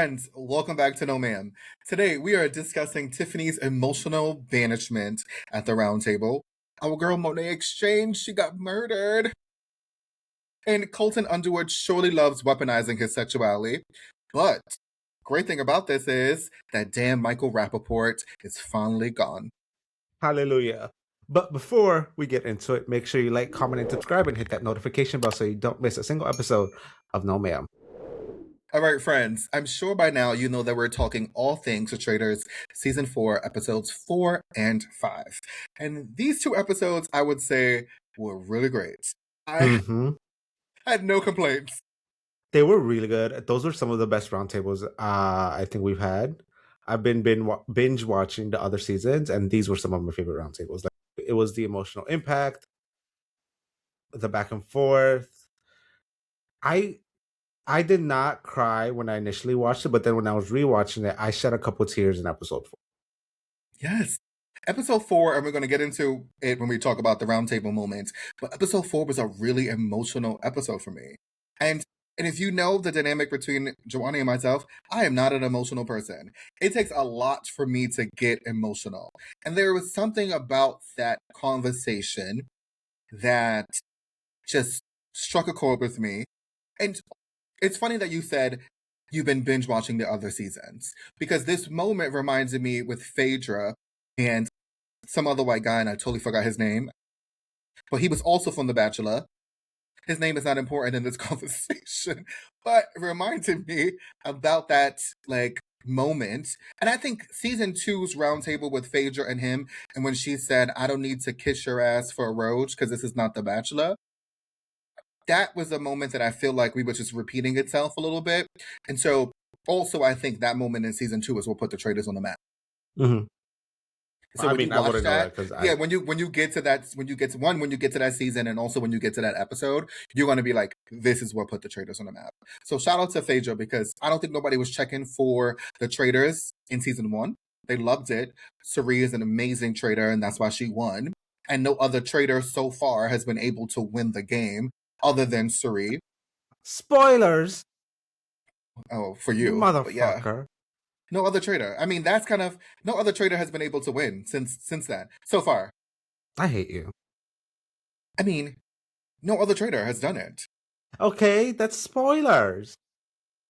friends, welcome back to No Ma'am. Today we are discussing Tiffany's emotional banishment at the roundtable. Our girl Monét X Change, she got murdered. And Colton Underwood surely loves weaponizing his sexuality. But great thing about this is that damn Michael Rapaport is finally gone. Hallelujah. But before we get into it, make sure you like, comment, and subscribe and hit that notification bell so you don't miss a single episode of No Ma'am. All right, friends, I'm sure by now you know that we're talking all things to Traitors Season 4, Episodes 4 and 5. And these two episodes, I would say, were really great. I had no complaints. They were really good. Those were some of the best roundtables I think we've had. I've been binge watching the other seasons, and these were some of my favorite roundtables. Like, it was the emotional impact, the back and forth. I did not cry when I initially watched it, but then when I was rewatching it, I shed a couple tears in episode 4. Yes. Episode 4, and we're going to get into it when we talk about the roundtable moments, but episode 4 was a really emotional episode for me. And if you know the dynamic between Joanna and myself, I am not an emotional person. It takes a lot for me to get emotional. And there was something about that conversation that just struck a chord with me. And it's funny that you said you've been binge watching the other seasons, because this moment reminded me with Phaedra and some other white guy, and I totally forgot his name, but he was also from The Bachelor. His name is not important in this conversation, but it reminded me about that moment. And I think season 2's roundtable with Phaedra and him, and when she said, "I don't need to kiss your ass for a roach because this is not The Bachelor," that was a moment that I feel like we were just repeating itself a little bit. And so also I think that moment in season 2 is what put the Traitors on the map. So I wouldn't know that because when you get to that season, and also when you get to that episode, you're going to be like, this is what put the Traitors on the map. So shout out to Phaedra, because I don't think nobody was checking for the Traitors in season 1. They loved it. Cirie is an amazing traitor, and that's why she won. And no other traitor so far has been able to win the game other than Cirie. Spoilers. Oh, for you, motherfucker. Yeah. No other traitor. I mean, that's kind of, no other traitor has been able to win since then, so far. I hate you. I mean, no other traitor has done it. Okay, that's spoilers.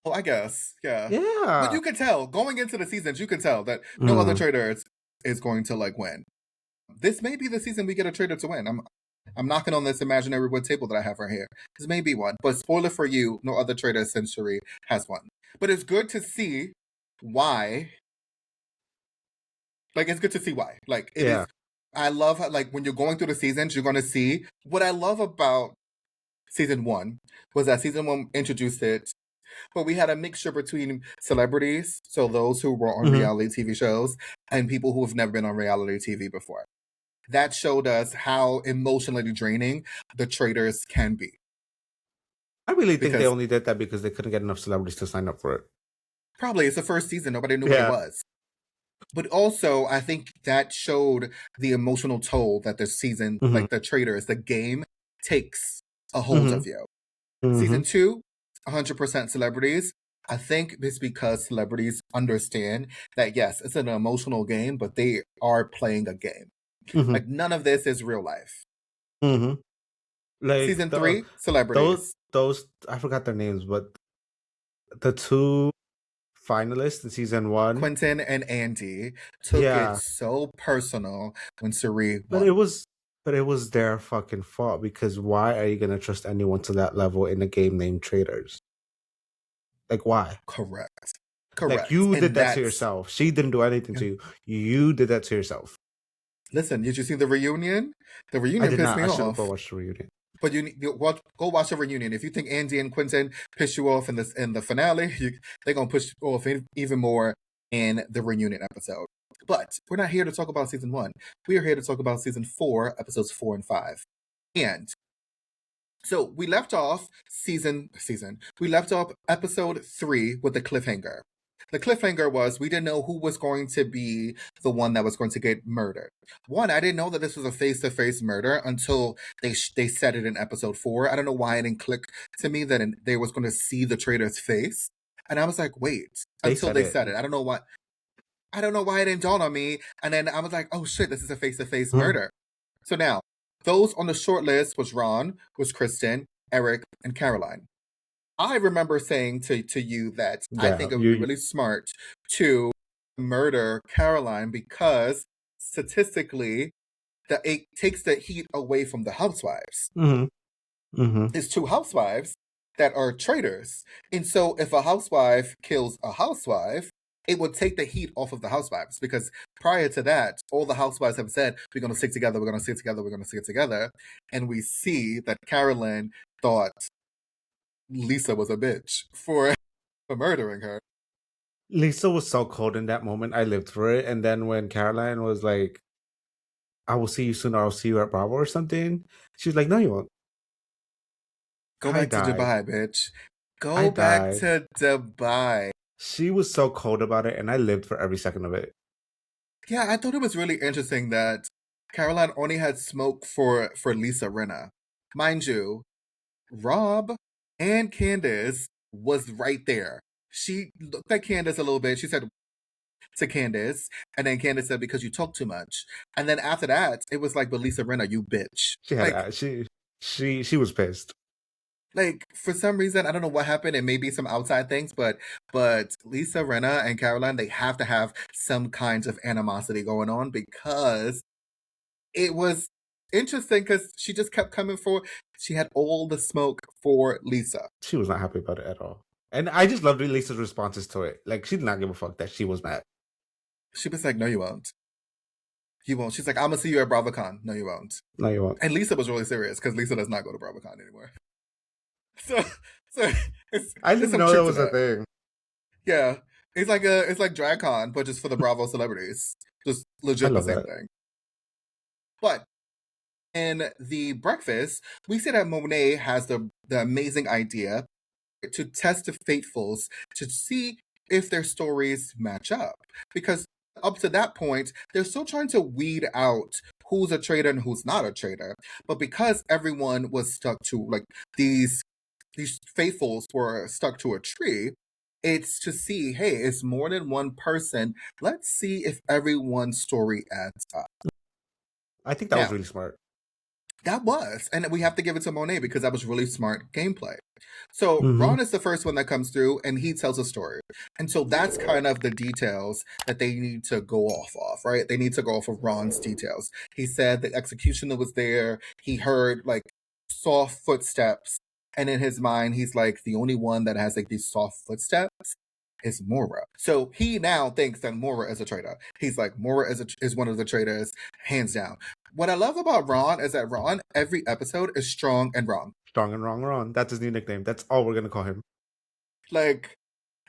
Well, I guess, yeah. Yeah. But you could tell, going into the seasons, you could tell that no other traitor is going to win. This may be the season we get a traitor to win. I'm knocking on this imaginary wood table that I have right here. This may be one, but spoiler for you, no other traitor since Cirie has won. But it's good to see why. It's good to see why. Is. I love how, when you're going through the seasons, you're going to see. What I love about season 1 was that season 1 introduced it, but we had a mixture between celebrities, so those who were on reality TV shows, and people who have never been on reality TV before. That showed us how emotionally draining the Traitors can be. I really think they only did that because they couldn't get enough celebrities to sign up for it. Probably. It's the first season. Nobody knew what it was. But also, I think that showed the emotional toll that the season, the Traitors, the game, takes a hold of you. Season 2, 100% celebrities. I think it's because celebrities understand that, yes, it's an emotional game, but they are playing a game. None of this is real life. Season 3, celebrities. Those, I forgot their names, but the two finalists in season 1, Quentin and Andy, took it so personal when Cirie won. But it was their fucking fault, because why are you gonna trust anyone to that level in a game named Traitors? Why? Correct. You did that to yourself. She didn't do anything to you. You did that to yourself. Listen, did you see the reunion? The reunion pissed me off. I should go watch the reunion. But go watch the reunion. If you think Andy and Quentin piss you off in the finale, they're gonna push you off even more in the reunion episode. But we're not here to talk about season 1. We are here to talk about season 4, episodes 4 and 5. And so we left off we left off episode 3 with the cliffhanger. The cliffhanger was we didn't know who was going to be the one that was going to get murdered. One, I didn't know that this was a face-to-face murder until they said it in episode 4. I don't know why it didn't click to me that they was going to see the traitor's face. And I was like, wait, They until said they it. said it. I don't know why. I don't know why it didn't dawn on me. And then I was like, oh shit, this is a face-to-face Mhm. murder. So now, those on the short list was Ron, was Kristen, Eric, and Caroline. I remember saying to you that I Yeah, think it would be really smart to murder Caroline because statistically, it takes the heat away from the housewives. hmm hmm There's two housewives that are traitors. And so if a housewife kills a housewife, it would take the heat off of the housewives because prior to that, all the housewives have said, we're going to stick together, we're going to stick together, we're going to stick together. And we see that Carolyn thought Lisa was a bitch for murdering her. Lisa was so cold in that moment. I lived for it. And then when Caroline was like, I will see you soon, or I'll see you at Bravo or something, she was like, no, you won't. Go I back to died. Dubai, bitch. I Go back died. to Dubai. She was so cold about it, and I lived for every second of it. Yeah, I thought it was really interesting that Caroline only had smoke for Lisa Rinna. Mind you, Rob and Candace was right there. She looked at Candace a little bit. She said to Candace, and then Candace said, because you talk too much. And then after that, it was like, but Lisa Rinna, you bitch. She had she was pissed. Like for some reason, I don't know what happened. It may be some outside things, but Lisa Rinna and Caroline, they have to have some kinds of animosity going on because it was interesting because she just kept coming for. She had all the smoke for Lisa. She was not happy about it at all. And I just loved Lisa's responses to it. Like, she did not give a fuck that she was mad. She was like, "No, you won't. You won't." She's like, "I'm gonna see you at BravoCon." No, you won't. No, you won't. And Lisa was really serious because Lisa does not go to BravoCon anymore. So, so I didn't there's even some know that truth to was a that. thing. Yeah, it's like DragCon, but just for the Bravo celebrities. Just I legit the love same that. thing. But in the breakfast, we see that Monet has the amazing idea to test the faithfuls to see if their stories match up. Because up to that point, they're still trying to weed out who's a traitor and who's not a traitor. But because everyone was stuck to like these faithfuls were stuck to a tree, it's to see, hey, it's more than one person. Let's see if everyone's story adds up. I think that was Now, really smart. that was, and we have to give it to Monet because that was really smart gameplay. So Mm-hmm. Ron is the first one that comes through and he tells a story. And so that's kind of the details that they need to go off of, right? They need to go off of Ron's details. He said the executioner was there. He heard like soft footsteps. And in his mind, he's like, the only one that has like these soft footsteps is Mora. So he now thinks that Mora is a traitor. He's like, Mora is one of the traitors, hands down. What I love about Ron is that Ron, every episode is strong and wrong. Strong and wrong Ron. That's his new nickname. That's all we're gonna call him. Like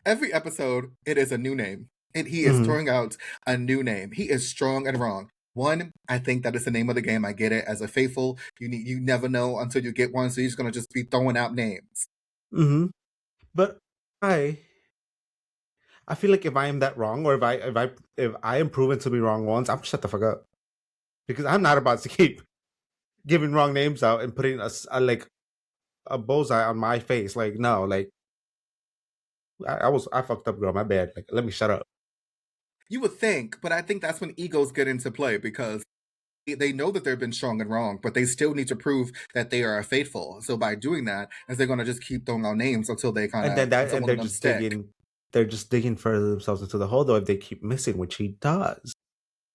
every episode, it is a new name. And he is Mm-hmm. throwing out a new name. He is strong and wrong. One, I think that is the name of the game. I get it. As a faithful, you never know until you get one. So he's gonna just be throwing out names. Mm-hmm. But I feel like if I am that wrong, or if I am proven to be wrong once, I'm shut the fuck up. Because I'm not about to keep giving wrong names out and putting a bullseye on my face. Like, no, like I fucked up, girl. My bad. Like, let me shut up. You would think, but I think that's when egos get into play because they know that they've been strong and wrong, but they still need to prove that they are faithful. So by doing that, as they're going to just keep throwing out names until they kind And of then until one they're of them just stick. digging. They're just digging further themselves into the hole, though. If they keep missing, which he does.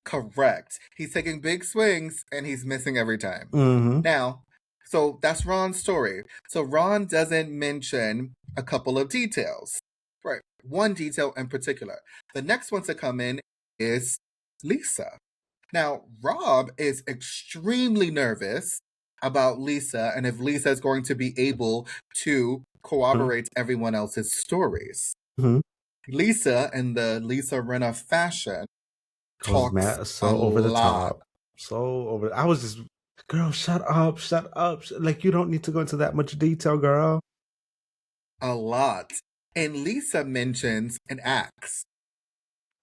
Correct. He's taking big swings and he's missing every time. Mm-hmm. Now, so that's Ron's story. So Ron doesn't mention a couple of details. Right. One detail in particular. The next one to come in is Lisa. Now, Rob is extremely nervous about Lisa and if Lisa is going to be able to corroborate everyone else's stories. Mm-hmm. Lisa, in the Lisa Rinna fashion, talks Mad, so a over the lot. top. So over. I was just, girl, shut up. Like, you don't need to go into that much detail, girl. A lot. And Lisa mentions an axe.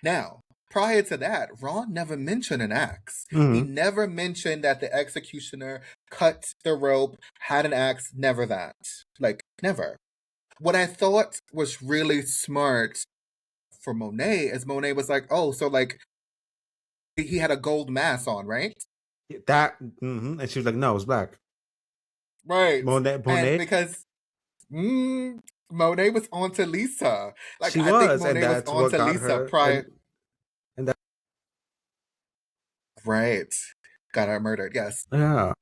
Now, prior to that, Ron never mentioned an axe. Mm-hmm. He never mentioned that the executioner cut the rope, had an axe, never that. Like, never. What I thought was really smart for Monét is Monét was like, oh, so like he had a gold mask on, right? And she was like, no, it's black. Right. And Monet, because Monét was on to Lisa. Like she I think was, and Monét was that's on what to got Lisa her, prior. and that, Right. Got her murdered, yes. yeah.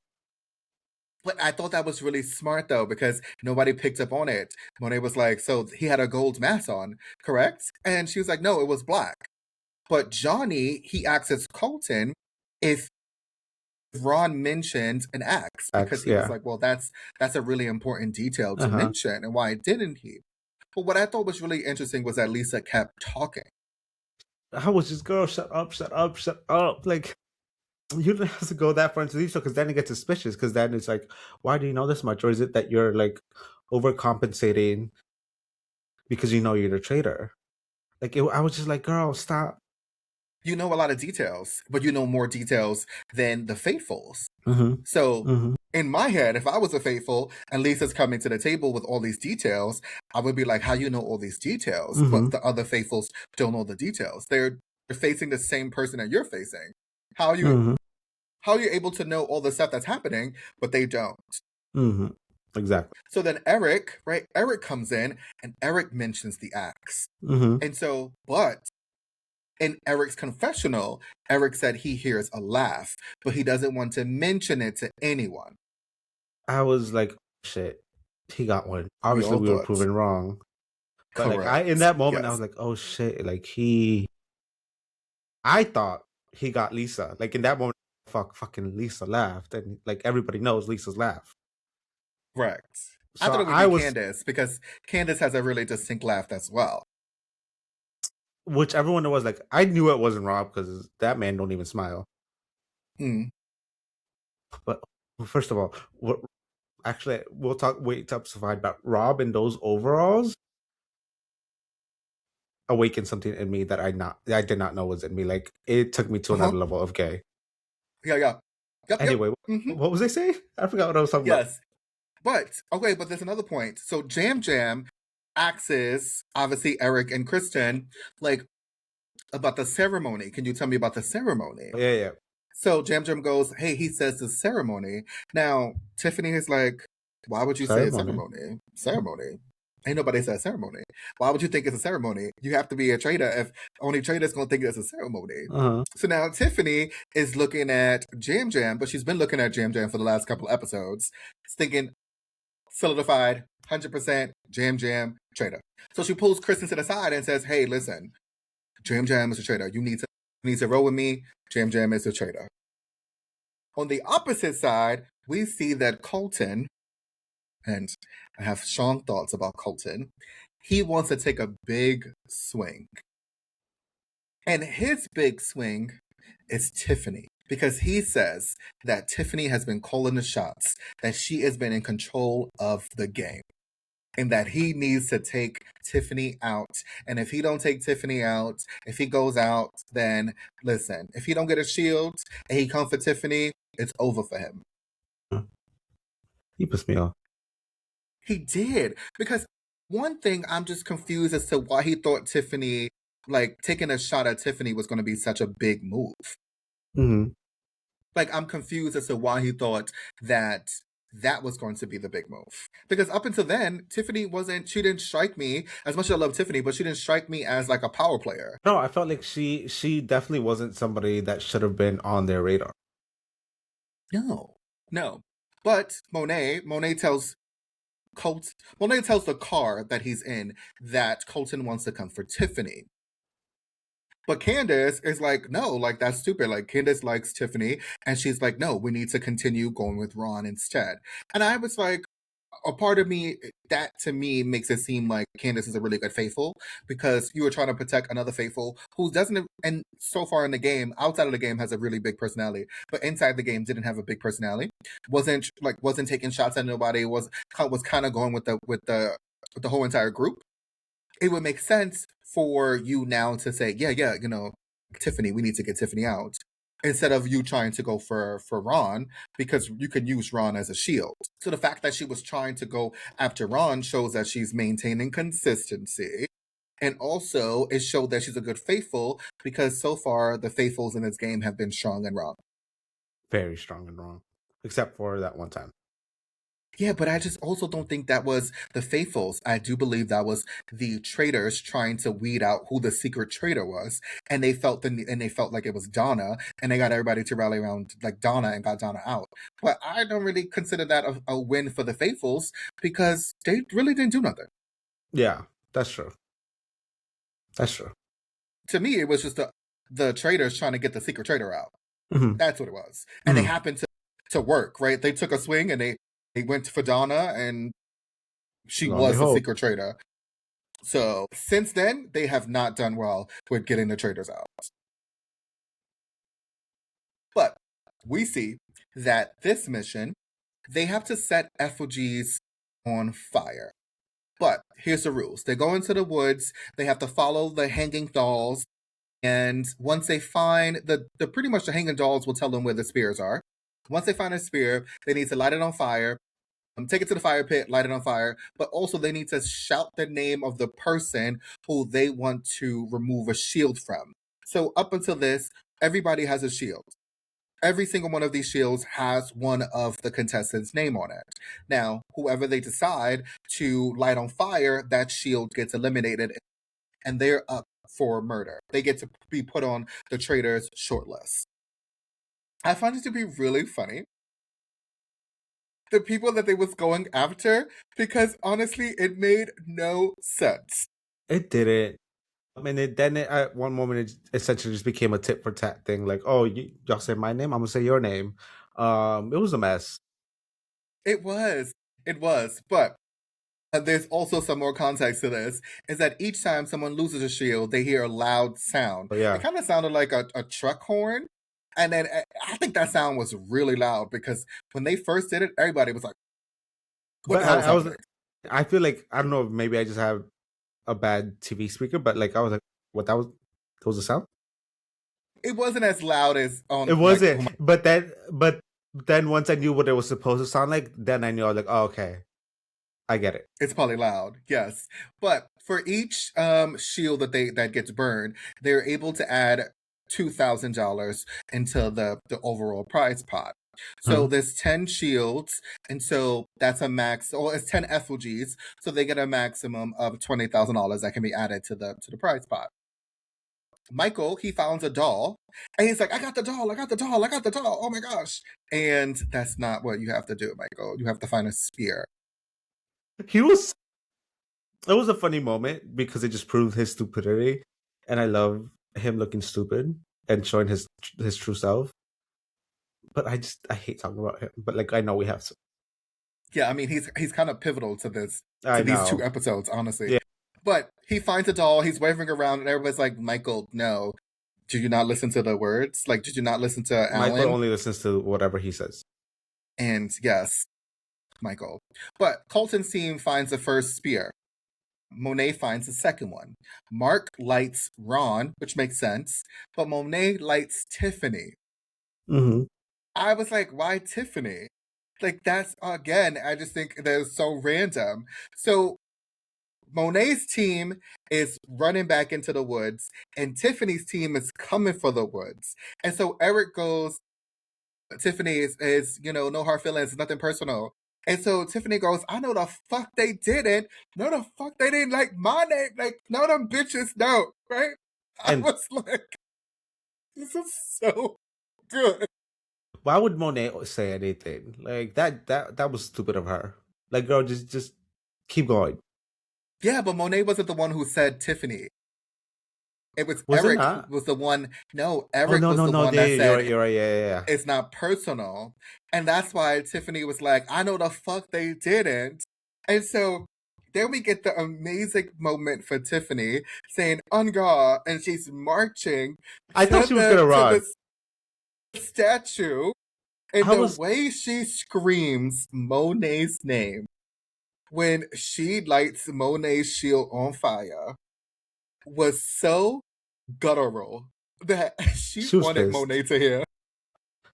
But I thought that was really smart though, because nobody picked up on it. Monet was like, so he had a gold mask on, correct? And she was like, no, it was black. But Johnny, he asks Colton if Ron mentioned an axe, because he was Yeah. like, well, that's a really important detail to Uh-huh. mention, and why didn't he? But what I thought was really interesting was that Lisa kept talking. I was just, girl, shut up, shut up, shut up. Like, you don't have to go that far into detail, because then it gets suspicious, because then it's like, why do you know this much? Or is it that you're like overcompensating because you know you're the traitor? Like, I was just like, girl, stop. You know a lot of details, but you know more details than the faithfuls. Mm-hmm. So Mm-hmm. in my head, if I was a faithful and Lisa's coming to the table with all these details, I would be like, how you know all these details? Mm-hmm. But the other faithfuls don't know the details. They're facing the same person that you're facing. How are you Mm-hmm. how are you able to know all the stuff that's happening, but they don't? Mm-hmm. Exactly. So then Eric, right? Eric comes in and Eric mentions the axe. Mm-hmm. And so, but in Eric's confessional, Eric said he hears a laugh, but he doesn't want to mention it to anyone. I was like, shit, he got one. We Obviously, all we were thought. proven wrong. But Correct. like, in that moment, Yes. I was like, oh shit, like I thought he got Lisa. Like in that moment, fucking Lisa laughed, and like everybody knows Lisa's laugh. Correct. I So thought it would I be was, Candace, because Candace has a really distinct laugh as well. which everyone was like, I knew it wasn't Rob, because that man don't even smile. Mm. But first of all, actually, we'll wait to provide about Rob in those overalls. Awakened something in me that I did not know was in me. Like, it took me to another level of gay. Yeah. Yep. Anyway, Mm-hmm. what was I saying? I forgot what I was talking about. Yes. But okay, but there's another point. So Jam axes obviously Eric and Kristen like about the ceremony. Can you tell me about the ceremony? Yeah. So Jam goes, hey, he says the ceremony. Now Tiffany is like, why would you say a ceremony? Ceremony. Ain't nobody said ceremony. Why would you think it's a ceremony? You have to be a traitor if only traitors gonna think it's a ceremony. Uh-huh. So now Tiffany is looking at Jam, but she's been looking at Jam for the last couple episodes, thinking solidified, 100% Jam traitor. So she pulls Kristen to the side and says, hey, listen, Jam is a traitor. You need to roll with me. Jam is a traitor. On the opposite side, we see that Colton, and I have strong thoughts about Colton, he wants to take a big swing. And his big swing is Tiffany, because he says that Tiffany has been calling the shots, that she has been in control of the game, and that he needs to take Tiffany out. And if he don't take Tiffany out, if he goes out, then listen, if he don't get a shield and he comes for Tiffany, it's over for him. He pissed me off. He did, because one thing I'm just confused as to why he thought Tiffany, like taking a shot at Tiffany, was going to be such a big move. Mm-hmm. Like, I'm confused as to why he thought that was going to be the big move. Because up until then, Tiffany she didn't strike me, as much as I love Tiffany, but she didn't strike me as like a power player. No, I felt like she definitely wasn't somebody that should have been on their radar. No. But Monét tells the car that he's in that Colton wants to come for Tiffany. But Candace is like, no, like that's stupid. Like Candace likes Tiffany, and she's like, no, we need to continue going with Ron instead. And I was like, a part of me, that to me makes it seem like Candace is a really good faithful, because you were trying to protect another faithful who doesn't, and so far in the game, outside of the game, has a really big personality, but inside the game didn't have a big personality. Wasn't taking shots at nobody. Was kind of going with the whole entire group. It would make sense for you now to say, yeah, Tiffany, we need to get Tiffany out. instead of you trying to go for Ron, because you can use Ron as a shield. So the fact that she was trying to go after Ron shows that she's maintaining consistency. And also, it showed that she's a good faithful, because so far the faithfuls in this game have been strong and wrong. Very strong and wrong, except for that one time. Yeah, but I just also don't think that was the faithfuls. I do believe that was the traitors trying to weed out who the secret traitor was, and they felt like it was Donna, and they got everybody to rally around like Donna and got Donna out. But I don't really consider that a win for the faithfuls, because they really didn't do nothing. Yeah, that's true. That's true. To me, it was just the traitors trying to get the secret traitor out. Mm-hmm. That's what it was, and they happened to work, right? They took a swing and they went for Donna, and she was the secret traitor. So since then, they have not done well with getting the traitors out. But we see that this mission, they have to set effigies on fire. But here's the rules. They go into the woods, they have to follow the hanging dolls, and once they find the pretty much the hanging dolls will tell them where the spears are. Once they find a spear, they need to light it on fire, take it to the fire pit, light it on fire, but also they need to shout the name of the person who they want to remove a shield from. So up until this, everybody has a shield. Every single one of these shields has one of the contestants' name on it. Now, whoever they decide to light on fire, that shield gets eliminated, and they're up for murder. They get to be put on the traitors' shortlist. I find it to be really funny, the people that they was going after, because honestly, it made no sense. It didn't. I mean, at one moment, it essentially just became a tit for tat thing. Like, oh, y'all say my name, I'm gonna say your name. It was a mess. It was, but there's also some more context to this, is that each time someone loses a shield, they hear a loud sound. Yeah. It kind of sounded like a truck horn. And then I think that sound was really loud, because when they first did it, everybody was like, what the hell was happening? I feel like, I don't know, maybe I just have a bad TV speaker, but like I was like, what that was the sound? It wasn't as loud as it wasn't, like, but then once I knew what it was supposed to sound like, then I knew. I was like, oh, okay, I get it. It's probably loud, yes. But for each shield that gets burned, they're able to add $2,000 into the overall prize pot. So there's 10 shields, and so that's a max, or it's 10 effigies, so they get a maximum of $20,000 that can be added to the prize pot. Michael, he finds a doll, and he's like, I got the doll, oh my gosh. And that's not what you have to do, Michael. You have to find a spear. It was a funny moment, because it just proved his stupidity, and I love him looking stupid and showing his true self. But I hate talking about him. But like, I know we have to. Yeah, I mean, he's kind of pivotal to these 2 episodes, honestly. Yeah. But he finds a doll, he's waving around, and everybody's like, Michael, no. Did you not listen to the words? Like, did you not listen to Alan? Michael only listens to whatever he says. And yes, Michael. But Colton's team finds the first spear. Monét finds the second one. Mark lights Ron, which makes sense, but Monét lights Tiffany. I was like, why Tiffany? Like, that's, again, I just think that's so random. So Monét's team is running back into the woods, and Tiffany's team is coming for the woods. And so Eric goes, Tiffany is no hard feelings, nothing personal. And so Tiffany goes, I know the fuck they didn't. No, the fuck they didn't like my name. Like, no, them bitches don't, right? And I was like, this is so good. Why would Monét say anything? Like, that was stupid of her. Like, girl, just keep going. Yeah, but Monét wasn't the one who said Tiffany. It was Eric who was the one. No, Eric was the one that said, you're right, yeah. It's not personal. And that's why Tiffany was like, I know the fuck they didn't. And so then we get the amazing moment for Tiffany saying, "On guard," and she's marching. I thought she was going to run. The statue. And way she screams Monét's name when she lights Monét's shield on fire was so guttural that she wanted Monét to hear.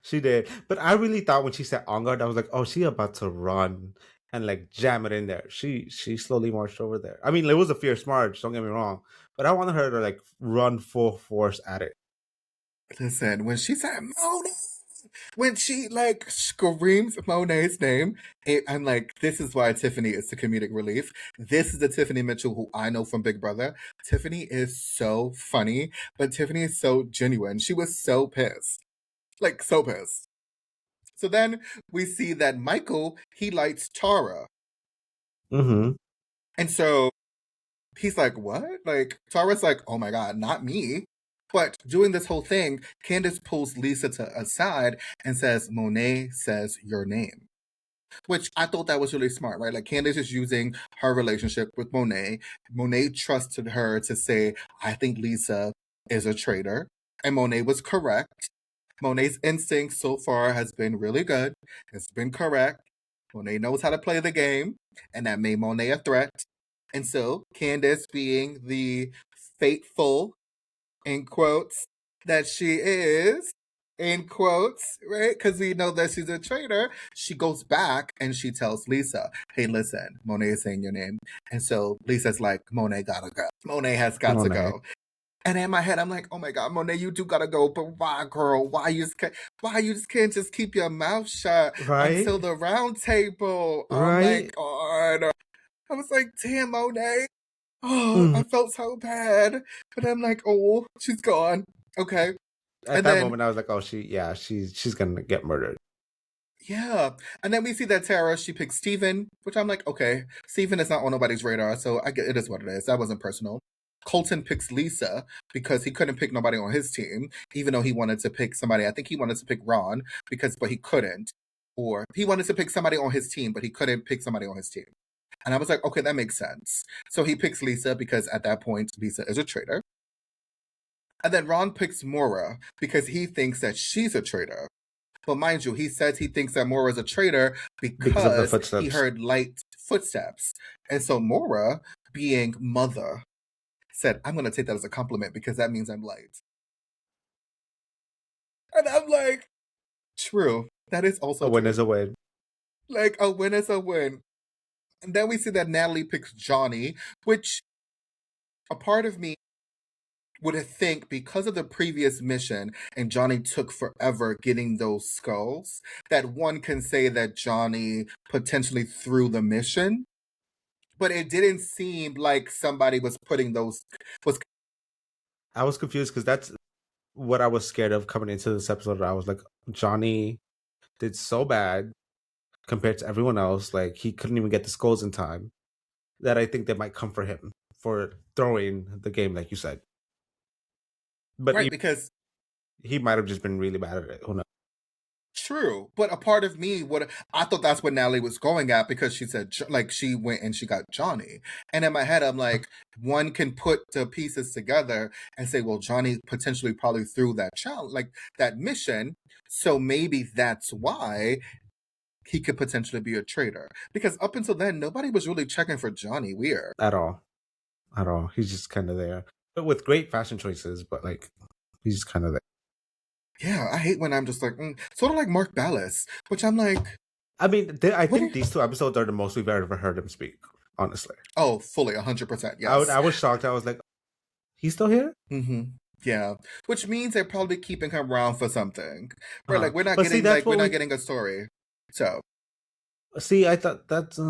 She did. But I really thought when she said on guard, I was like, oh, she about to run and like jam it in there. She slowly marched over there. I mean, it was a fierce march, don't get me wrong. But I wanted her to like run full force at it. Listen, when she said Mona, when she like screams Monet's name, I'm like, this is why Tiffany is the comedic relief. This is the Tiffany Mitchell who I know from Big Brother. Tiffany is so funny, but Tiffany is so genuine. She was so pissed. Like, so pissed. So then we see that Michael, he likes Tara. Mm-hmm. And so he's like, what? Like, Tara's like, oh my God, not me. But doing this whole thing, Candace pulls Lisa to aside and says, Monet says your name. Which I thought that was really smart, right? Like Candace is using her relationship with Monet. Monet trusted her to say, I think Lisa is a traitor. And Monet was correct. Monet's instinct so far has been really good. It's been correct. Monet knows how to play the game, and that made Monet a threat. And so Candace, being the faithful, in quotes, that she is, in quotes, right? Because we know that she's a traitor. She goes back and she tells Lisa, hey, listen, Monet is saying your name. And so Lisa's like, Monet gotta go. Monet has got to go. And in my head, I'm like, oh my God, Monet, you do gotta go. But why, girl? Why you just can't just keep your mouth shut until the round table? Oh my God. I was like, damn, Monet. Oh, I felt so bad. But I'm like, oh, she's gone. Okay. At that moment, I was like, oh, she's gonna get murdered. Yeah. And then we see that Tara, she picks Steven, which I'm like, okay, Steven is not on nobody's radar, so I get it is what it is. That wasn't personal. Colton picks Lisa because he couldn't pick nobody on his team, even though he wanted to pick somebody. I think he wanted to pick Ron but he couldn't. Or he wanted to pick somebody on his team, but he couldn't pick somebody on his team. And I was like, okay, that makes sense. So he picks Lisa because at that point, Lisa is a traitor. And then Ron picks Maura because he thinks that she's a traitor. But mind you, he says he thinks that Maura is a traitor because of the footsteps. He heard light footsteps. And so Maura, being mother, said, I'm going to take that as a compliment because that means I'm light. And I'm like, true. That is also a win is a win. Like, a win is a win. And then we see that Natalie picks Johnny, which a part of me would think because of the previous mission and Johnny took forever getting those skulls, that one can say that Johnny potentially threw the mission. But it didn't seem like somebody was putting those. I was confused because that's what I was scared of coming into this episode. I was like, Johnny did so bad compared to everyone else. Like, he couldn't even get the skulls in time. That I think they might come for him for throwing the game, like you said. But right, because he might have just been really bad at it. Who knows? True, but a part of me, what I thought that's what Natalie was going at because she said, like, she went and she got Johnny. And in my head, I'm like, one can put the pieces together and say, well, Johnny potentially probably threw that challenge, like that mission. So maybe that's why he could potentially be a traitor. Because up until then, nobody was really checking for Johnny Weir. At all. He's just kind of there. But with great fashion choices, but like, he's just kind of there. Yeah, I hate when I'm just like, sort of like Mark Ballas, which I'm like. I mean, I think these two episodes are the most we've ever heard him speak, honestly. Oh, fully, 100%, yes. I was shocked. I was like, he's still here? Mm-hmm. Yeah, which means they're probably keeping him around for something. Right, like we're not getting a story. So, see, I thought that's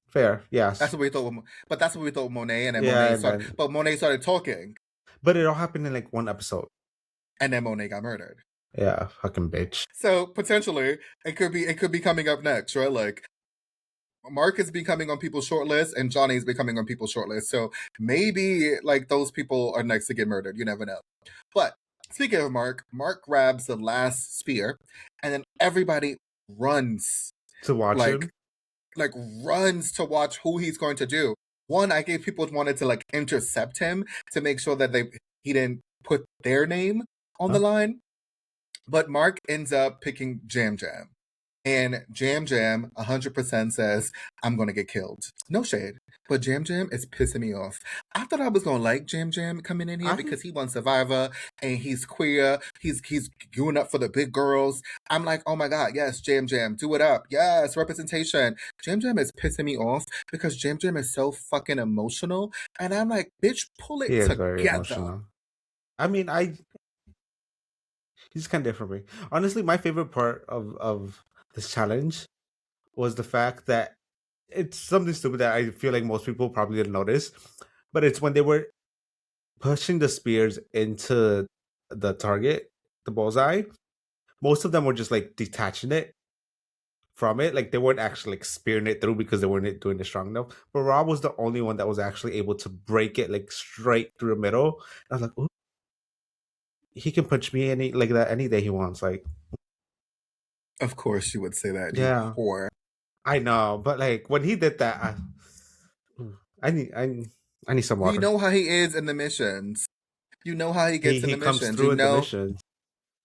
fair. Yes, that's what we thought. But that's what we thought Monet, and then Monet started. But Monet started talking. But it all happened in like one episode. And then Monet got murdered. Yeah, fucking bitch. So potentially it could be coming up next, right? Like Mark is becoming on people's shortlist and Johnny's becoming on people's shortlist. So maybe like those people are next to get murdered. You never know. But speaking of Mark grabs the last spear and then everybody runs to watch him. Like runs to watch who he's going to do. One, I gave people wanted to like intercept him to make sure that he didn't put their name on the line. But Mark ends up picking Jam Jam. And Jam Jam 100% says, I'm going to get killed. No shade. But Jam Jam is pissing me off. I thought I was going to like Jam Jam coming in here I because he won Survivor and he's queer. He's going up for the big girls. I'm like, oh my God, yes, Jam Jam, do it up. Yes, representation. Jam Jam is pissing me off because Jam Jam is so fucking emotional. And I'm like, bitch, pull He it is very together. emotional. I mean, he's kind of different from me. Honestly, my favorite part of this challenge was the fact that it's something stupid that I feel like most people probably didn't notice, but it's when they were pushing the spears into the target, the bullseye. Most of them were just like detaching it from it, like they weren't actually like spearing it through because they weren't doing it strong enough. But Rob was the only one that was actually able to break it like straight through the middle. I was like, ooh, he can punch me any like that any day he wants. Like, Of course you would say that, you yeah, whore. I know, but like when he did that, I need I need some You water. know how he is in the missions. You know how he gets in He the comes missions. You through in the know, mission.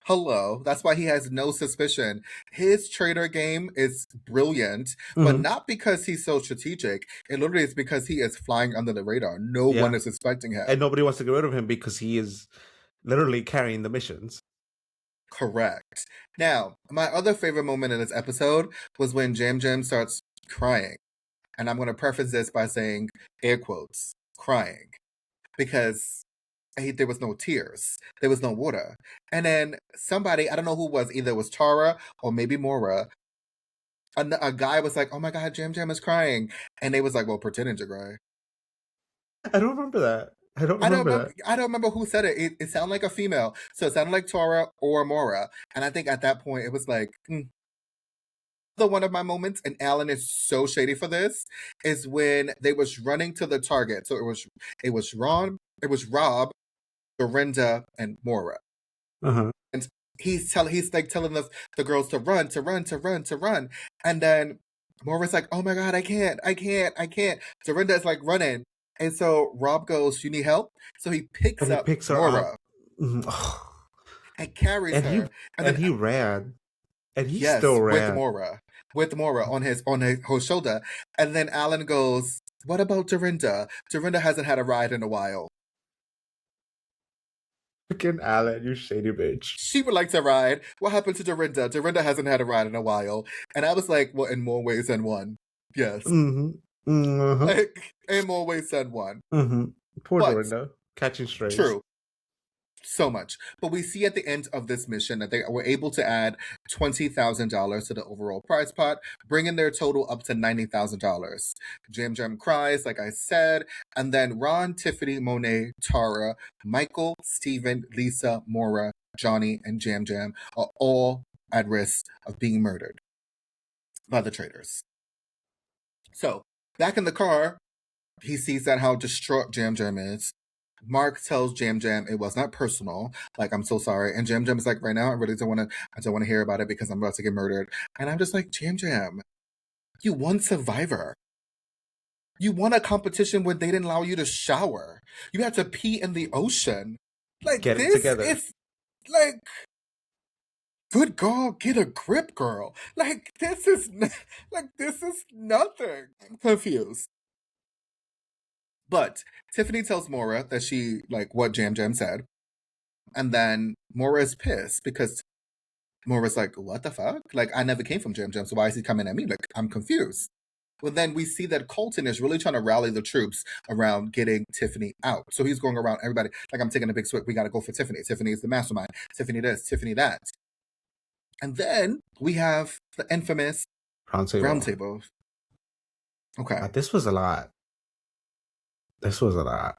hello. That's why he has no suspicion. His traitor game is brilliant, but Hmm. not because he's so strategic. It literally is because he is flying under the radar. No one Yeah, is suspecting and him. nobody wants to get rid of him because he is literally carrying the missions. Correct. Now, my other favorite moment in this episode was when Jam Jam starts crying. And I'm going to preface this by saying air quotes, crying. Because there was no tears. There was no water. And then somebody, I don't know who it was, either it was Tara or maybe Mora, a guy was like, oh my God, Jam Jam is crying. And they was like, well, pretending to cry. I don't remember that. I don't remember that. I don't remember who said it. It sounded like a female. So it sounded like Tara or Mora. And I think at that point it was like, the one of my moments, and Alan is so shady for this, is when they was running to the target. So it was Rob, Dorinda, and Mora. Uh-huh. And he's like telling the girls to run, to run, to run, to run. And then Mora's like, oh my God, I can't, I can't, I can't. Dorinda is like running. And so Rob goes, you need help? So he picks And he up picks her up. Mora Mhm. and carries And he her. And and then he ran. And he still yes, ran. with Mora on his shoulder. And then Alan goes, what about Dorinda? Dorinda hasn't had a ride in a while. Freaking Alan, you shady bitch. She would like to ride. What happened to Dorinda? Dorinda hasn't had a ride in a while. And I was like, well, in more ways than one. Yes. Mm-hmm. Mm-hmm. Like, in more ways than one. Mm-hmm. Poor But, Dorinda. Catching strays. true. So much. But we see at the end of this mission that they were able to add $20,000 to the overall prize pot, bringing their total up to $90,000. Jam Jam cries, like I said, and then Ron, Tiffany, Monet, Tara, Michael, Steven, Lisa, Mora, Johnny, and Jam Jam are all at risk of being murdered by the traitors. So, back in the car, he sees that how distraught Jam Jam is. Mark tells Jam Jam it was not personal. Like, I'm so sorry. And Jam Jam is like, right now, I don't want to hear about it because I'm about to get murdered. And I'm just like, Jam Jam, you won Survivor. You won a competition where they didn't allow you to shower. You had to pee in the ocean. Like, Get it this together. is like, good girl, get a grip, girl. Like, this is nothing. I'm confused. But Tiffany tells Mora that she like what Jam Jam said. And then Mora is pissed because Mora's like, what the fuck? Like, I never came from Jam Jam, so why is he coming at me? Like, I'm confused. Well, then we see that Colton is really trying to rally the troops around getting Tiffany out. So he's going around everybody, like, I'm taking a big swig. We got to go for Tiffany. Tiffany is the mastermind. Tiffany this, Tiffany that. And then we have the infamous roundtable. Okay. This was a lot. This was a lot.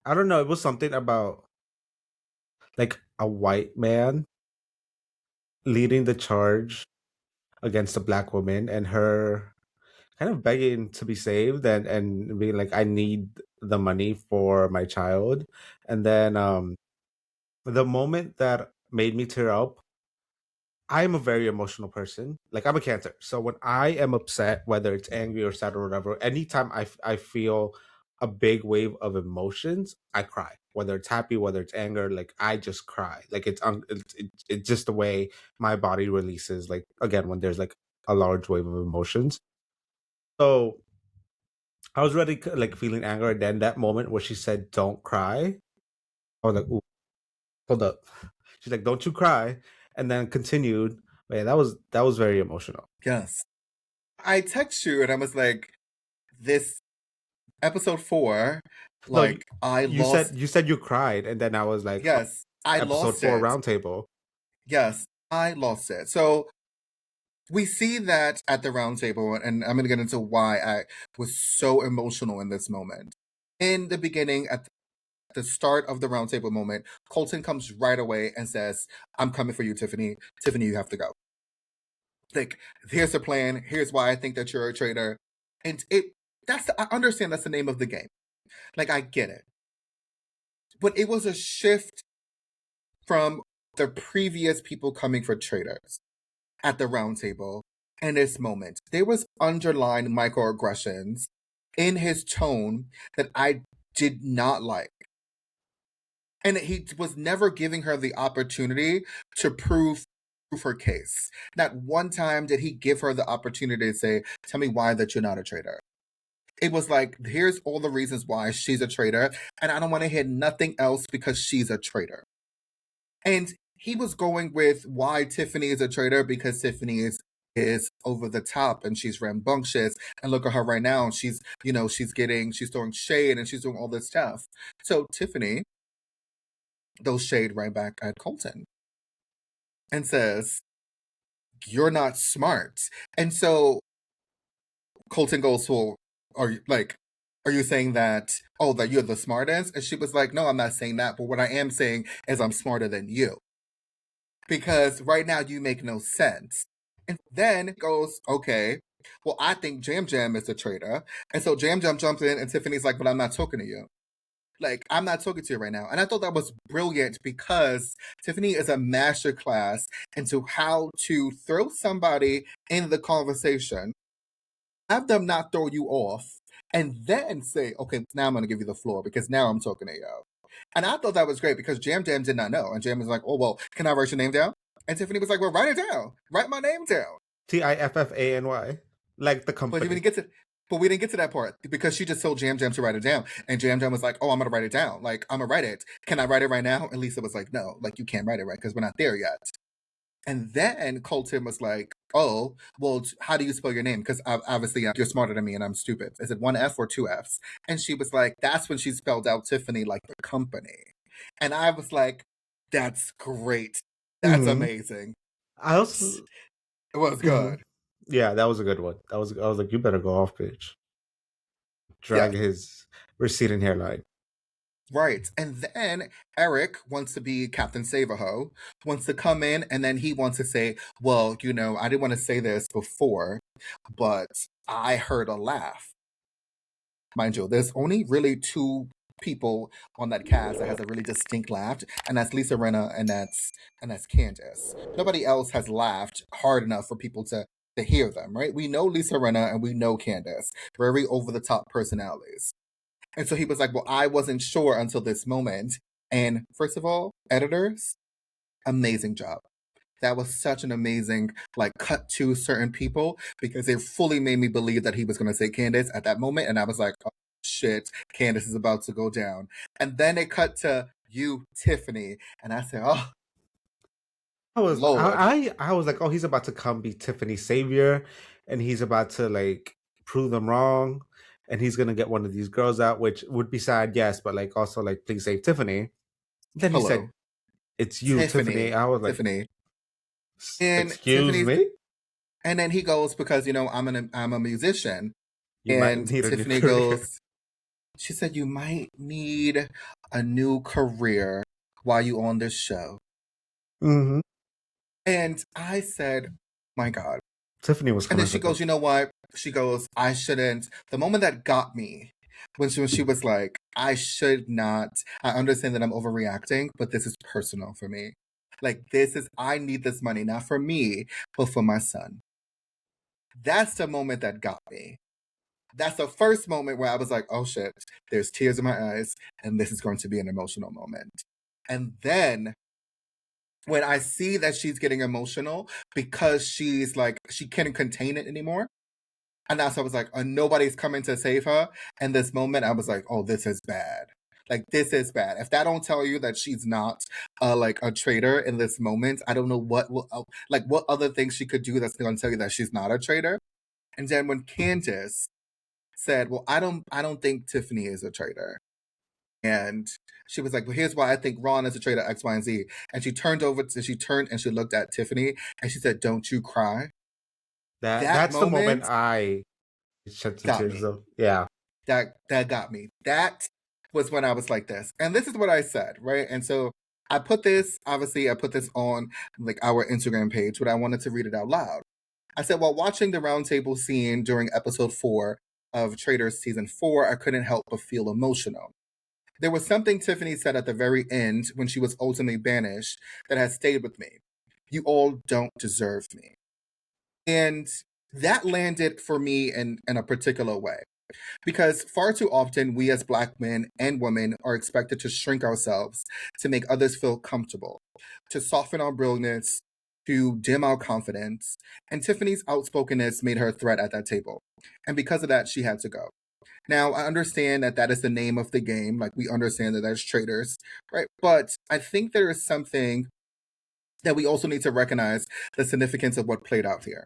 I don't know. It was something about like a white man leading the charge against a black woman and her kind of begging to be saved and being like, I need the money for my child. And then the moment that made me tear up, I am a very emotional person. Like, I'm a Cancer. So when I am upset, whether it's angry or sad or whatever, anytime I feel a big wave of emotions, I cry. Whether it's happy, whether it's anger, like I just cry. Like it's just the way my body releases. Like again, when there's like a large wave of emotions. So I was already like feeling anger, and then that moment where she said, "Don't cry," I was like, "Ooh, hold up." She's like, "Don't you cry," and then continued. Man, that was very emotional. Yes. I text you and I was like, this episode 4, No, like I you lost. said you cried, and then I was like, oh, Yes, I episode lost 4 it. roundtable. Yes, I lost it. So we see that at the round table, and I'm going to get into why I was so emotional in this moment. In the beginning, at the start of the round table moment, Colton comes right away and says, I'm coming for you, Tiffany. Tiffany, you have to go. Like, here's the plan. Here's why I think that you're a traitor. And I understand that's the name of the game. Like, I get it. But it was a shift from the previous people coming for traitors at the round table in this moment. There was underlying microaggressions in his tone that I did not like. And he was never giving her the opportunity to prove her case. Not one time did he give her the opportunity to say, tell me why that you're not a traitor. It was like, here's all the reasons why she's a traitor, and I don't want to hear nothing else because she's a traitor. And he was going with why Tiffany is a traitor because Tiffany is over the top and she's rambunctious, and look at her right now, she's throwing shade and she's doing all this stuff. So Tiffany throws shade right back at Colton and says, you're not smart. And so Colton goes, well, are you saying that, oh, that you're the smartest? And she was like, no, I'm not saying that, but what I am saying is I'm smarter than you, because right now you make no sense. And then goes, okay, well, I think Jam Jam is a traitor. And so Jam Jam jumps in and Tiffany's like, but I'm not talking to you. Like, I'm not talking to you right now. And I thought that was brilliant because Tiffany is a masterclass into how to throw somebody in the conversation, have them not throw you off, and then say, okay, now I'm going to give you the floor because now I'm talking to you. And I thought that was great because Jam Jam did not know. And Jam was like, oh, well, can I write your name down? And Tiffany was like, well, write it down. Write my name down. Tiffany, like the But we company. didn't get to that part because she just told Jam Jam to write it down. And Jam Jam was like, oh, I'm going to write it down. Like, I'm going to write it. Can I write it right now? And Lisa was like, no, like, you can't write it right because we're not there yet. And then Colton was like, oh, well, how do you spell your name? Because obviously you're smarter than me and I'm stupid. Is it one F or two Fs? And she was like, that's when she spelled out Tiffany like the company. And I was like, that's great. That's amazing. I also It was Mhm. good. Yeah, that was a good one. I was like, you better go off, bitch. Yeah, Drag his receding hairline. right. And then Eric wants to be Captain Savaho, wants to come in, and then he wants to say, well, I didn't want to say this before, but I heard a laugh. Mind you, there's only really two people on that cast that has a really distinct laugh, and that's Lisa Rinna and that's Candace. Nobody else has laughed hard enough for people to hear them, right? We know Lisa Rinna and we know Candace, very over the top personalities. And so he was like, well, I wasn't sure until this moment. And first of all, editors, amazing job. That was such an amazing cut to certain people because it fully made me believe that he was going to say Candace at that moment. And I was like, oh, shit, Candace is about to go down. And then it cut to you, Tiffany. And I said, oh, Lord. I was like, oh, he's about to come be Tiffany's savior, and he's about to like prove them wrong, and he's gonna get one of these girls out, which would be sad, yes, but like also like please save Tiffany. Then he Hello, said, "It's you, Tiffany." Tiffany. I was like, Tiffany. And "Excuse Tiffany's, me, and then he goes, because, I'm a musician. you might And need a new Tiffany career." goes, she said, you might need a new career while you on this show. Mm-hmm. And I said, my God. Tiffany was And then coming she for them. goes, you know what? She goes, I shouldn't. The moment that got me, when she was like, I should not. I understand that I'm overreacting, but this is personal for me. Like, I need this money, not for me, but for my son. That's the moment that got me. That's the first moment where I was like, oh shit, there's tears in my eyes, and this is going to be an emotional moment. And then when I see that she's getting emotional because she's like, she can't contain it anymore. And that's I was like, nobody's coming to save her. And this moment, I was like, oh, this is bad. Like, this is bad. If that don't tell you that she's not like a traitor in this moment, I don't know what will, like, what other things she could do that's going to tell you that she's not a traitor. And then when Candace said, well, I don't think Tiffany is a traitor. And she was like, well, here's why I think Ron is a traitor, X, Y, and Z. And she turned and she looked at Tiffany and she said, don't you cry. That That's the moment moment I shed some got tears me. of. Yeah. That got me. That was when I was like this. And this is what I said, right? And so I put this on like our Instagram page, but I wanted to read it out loud. I said, while watching the roundtable scene during episode 4 of Traitors season 4, I couldn't help but feel emotional. There was something Tiffany said at the very end when she was ultimately banished that has stayed with me. You all don't deserve me. And that landed for me in a particular way. Because far too often, we as Black men and women are expected to shrink ourselves to make others feel comfortable, to soften our brilliance, to dim our confidence. And Tiffany's outspokenness made her a threat at that table. And because of that, she had to go. Now, I understand that that is the name of the game. Like, we understand that there's traitors, right? But I think there is something that we also need to recognize the significance of what played out here.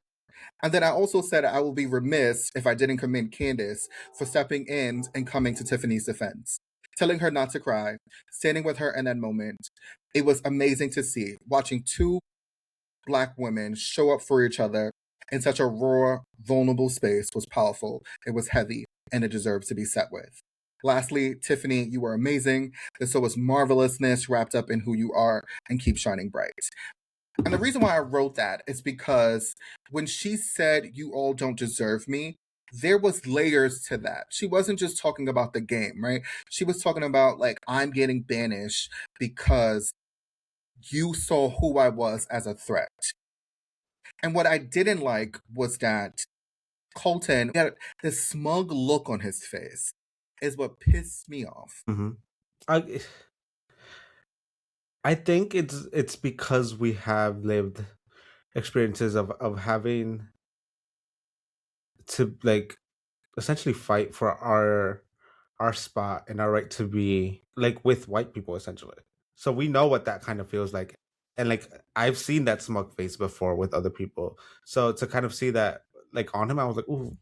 And then I also said I will be remiss if I didn't commend Candace for stepping in and coming to Tiffany's defense, telling her not to cry, standing with her in that moment. It was amazing to see, watching two Black women show up for each other in such a raw, vulnerable space was powerful. It was heavy, and it deserves to be set with. Lastly, Tiffany, you were amazing. There's so much marvelousness wrapped up in who you are, and keep shining bright. And the reason why I wrote that is because when she said, you all don't deserve me, there was layers to that. She wasn't just talking about the game, right? She was talking about, like, I'm getting banished because you saw who I was as a threat. And what I didn't like was that Colton had this smug look on his face, is what pissed me off. Mm-hmm. I think it's because we have lived experiences of having to, like, essentially fight for our spot and our right to be, like, with white people, essentially. So we know what that kind of feels like. And, like, I've seen that smug face before with other people. So to kind of see that, like, on him, I was like, ooh,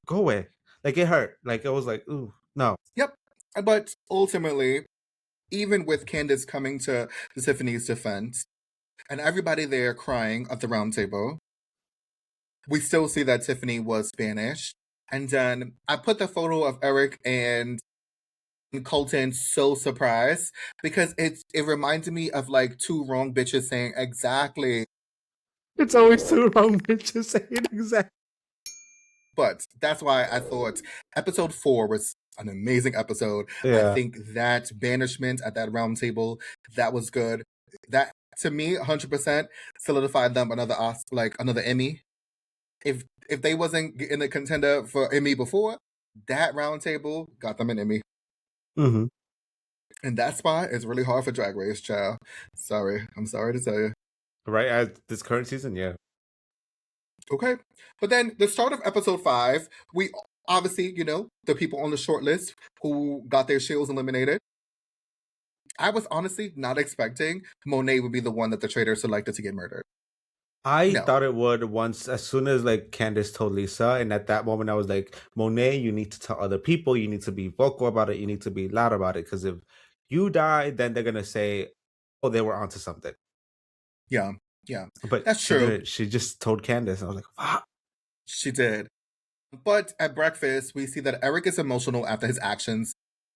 go away. Like, it hurt. Like, it was like, ooh, no. Yep. But ultimately, even with Candace coming to Tiffany's defense and everybody there crying at the round table, we still see that Tiffany was banished. And then I put the photo of Eric and Colton so surprised because it reminded me of like two wrong bitches saying exactly. It's always two wrong bitches saying exactly. But that's why I thought episode 4 was an amazing episode. I Yeah. think that banishment at that round table, that was good. That to me 100% solidified them another Emmy. If they wasn't in the contender for Emmy before, that round table got them an Emmy. Mm-hmm. And that spot is really hard for Drag Race, child. Sorry. I'm sorry to tell you. Right, as this current season, yeah. Okay. But then the start of episode 5, we obviously, the people on the short list who got their shields eliminated. I was honestly not expecting Monét would be the one that the traitor selected to get murdered. I No. thought it would once, as soon as, like, Candace told Lisa, and at that moment I was like, Monét, you need to tell other people, you need to be vocal about it, you need to be loud about it, because if you die, then they're gonna say, oh, they were onto something. Yeah. But That's she true. didn't. She just told Candace, and I was like, wow. She did. But at breakfast, we see that Eric is emotional after his actions,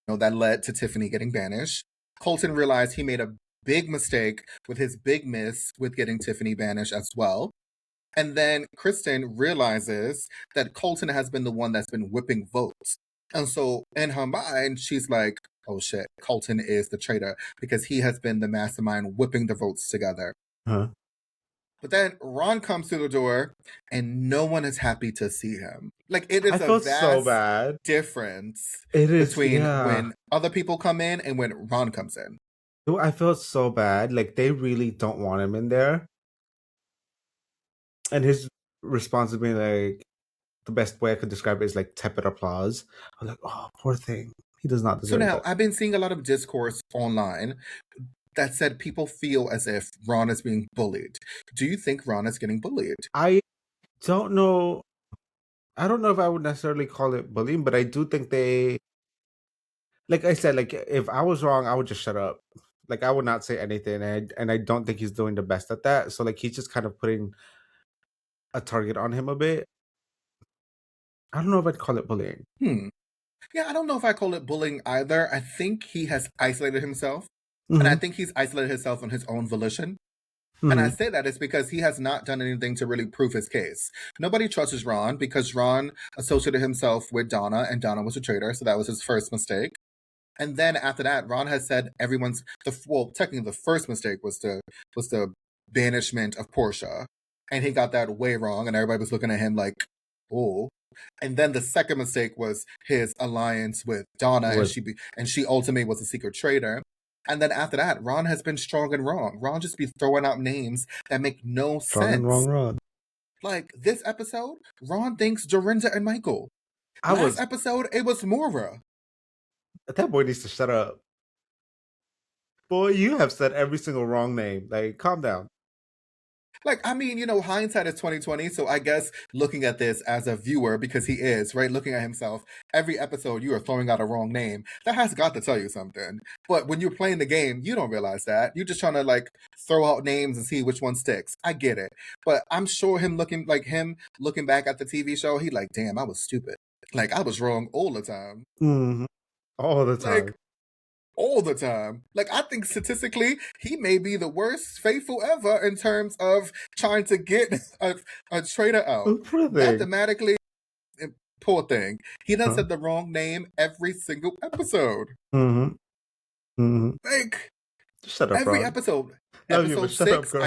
that led to Tiffany getting banished. Colton realized he made a big mistake with his big miss with getting Tiffany banished as well. And then Kristen realizes that Colton has been the one that's been whipping votes. And so in her mind, she's like, oh shit, Colton is the traitor because he has been the mastermind whipping the votes together. But then Ron comes through the door and no one is happy to see him. Like, it is I a felt so vast bad. difference It is, between yeah. when other people come in and when Ron comes in. I felt so bad. Like they really don't want him in there. And his response to being like, the best way I could describe it is like tepid applause. I was like, oh, poor thing. He does not So deserve now that. I've been seeing a lot of discourse online that said people feel as if Ron is being bullied. Do you think Ron is getting bullied? I don't know. I don't know if I would necessarily call it bullying, but I do think they, like I said, like if I was wrong, I would just shut up. Like I would not say anything, and I don't think he's doing the best at that. So like he's just kind of putting a target on him a bit. I don't know if I'd call it bullying. Yeah, I don't know if I call it bullying either. I think he has isolated himself. And I Mm-hmm. think he's isolated himself on his own volition. And I Mm-hmm. say that is because he has not done anything to really prove his case. Nobody trusts Ron because Ron associated himself with Donna, and Donna was a traitor, so that was his first mistake. And then after that, Ron has said technically the first mistake was the banishment of Portia, and he got that way wrong, and everybody was looking at him like, oh. And then the second mistake was his alliance with Donna, With and she ultimately was a secret traitor. And then after that, Ron has been strong and wrong. Ron just be throwing out names that make no strong and wrong sense. Ron. Like this episode, Ron thinks Dorinda and Michael. I Last was episode, it was Mora. that boy needs to shut up. Boy, you have said every single wrong name. Like, calm down. Like, I mean, hindsight is 2020. So I guess looking at this as a viewer, because he is, right, looking at himself, every episode you are throwing out a wrong name. That has got to tell you something. But when you're playing the game, you don't realize that. You're just trying to like throw out names and see which one sticks. I get it. But I'm sure him looking back at the TV show, he like, damn, I was stupid. Like I was wrong all the time. Mm-hmm. All the Like time. all the time. Like I think statistically, he may be the worst faithful ever in terms of trying to get a traitor out. Oh, poor thing. Mathematically, poor thing. He done Huh? said the wrong name every single episode. Mm-hmm. Mm-hmm. Like Shut up, every Ron. episode. Love you, but Episode shut up, 6, girl.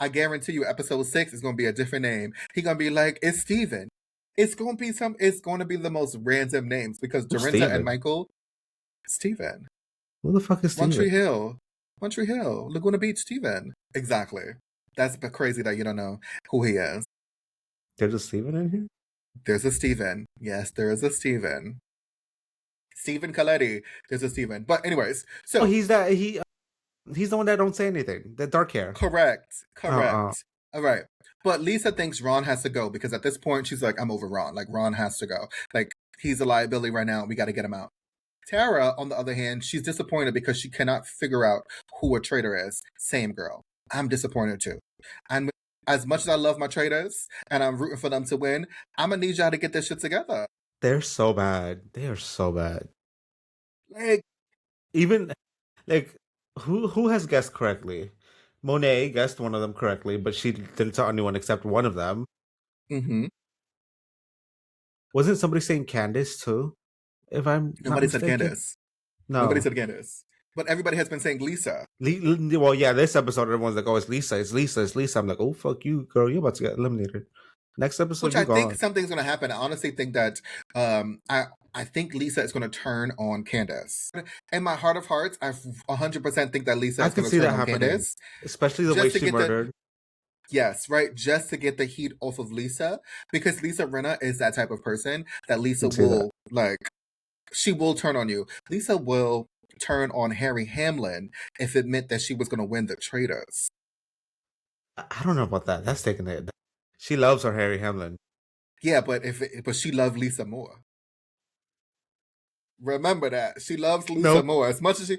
I guarantee you, episode 6 is gonna be a different name. He gonna be like, it's Steven. It's gonna be the most random names because Who's Dorinda and Steven? Michael, Steven. Who the fuck is One Steven? Tree Hill, Laguna Beach, Steven. Exactly. That's crazy that you don't know who he is. There's a Steven in here? There's a Steven. Yes, there is a Steven. Steven Coletti. There's a Steven. But anyways, so he's the one that don't say anything. The dark hair. correct. Uh-uh. All right. But Lisa thinks Ron has to go because at this point she's like, I'm over Ron. Like Ron has to go. Like he's a liability right now. We got to get him out. Tara, on the other hand, she's disappointed because she cannot figure out who a traitor is. Same girl. I'm disappointed too. And as much as I love my traitors and I'm rooting for them to win, I'm gonna need y'all to get this shit together. They're so bad. They are so bad. Like Even like who has guessed correctly? Monet guessed one of them correctly, but she didn't tell anyone except one of them. mm-hmm. Wasn't somebody saying Candace too? If I'm Nobody not said mistaken. Candace. No. Nobody said Candace. But everybody has been saying Lisa. Well, yeah, this episode everyone's like, oh, it's Lisa, it's Lisa, it's Lisa. I'm like, oh fuck you, girl, you're about to get eliminated. Next episode, Which you I think gone. something's gonna happen. I honestly think that I think Lisa is gonna turn on Candace. In my heart of hearts, I 100% think that Lisa is gonna turn on Candace. Especially the way she murdered. Yes, right. Just to get the heat off of Lisa, because Lisa Rinna is that type of person that Lisa will she will turn on you. Lisa will turn on Harry Hamlin if it meant that she was going to win the Traitors. I don't know about that. That's taking it. She loves her Harry Hamlin. Yeah, but she loved Lisa more. Remember that she loves Lisa more as much as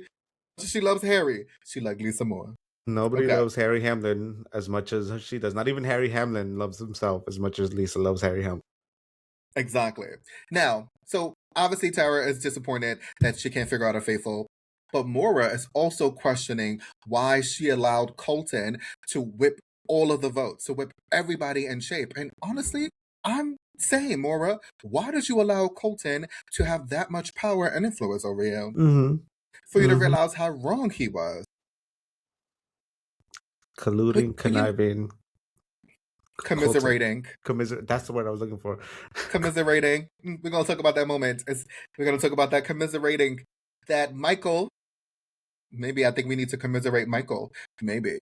she loves Harry. She likes Lisa more. Nobody loves Harry Hamlin as much as she does. Not even Harry Hamlin loves himself as much as Lisa loves Harry Hamlin. Exactly. Now, so obviously Tara is disappointed that she can't figure out her faithful, but Mora is also questioning why she allowed Colton to whip all of the votes, to whip everybody in shape. And honestly, I'm saying, Mora, why did you allow Colton to have that much power and influence over you? Mm-hmm. For you to realize how wrong he was. Colluding, conniving. Commiserating. That's the word I was looking for. Commiserating. We're going to talk about that moment. We're going to talk about that commiserating that Michael. Maybe I think we need to commiserate Michael. Maybe.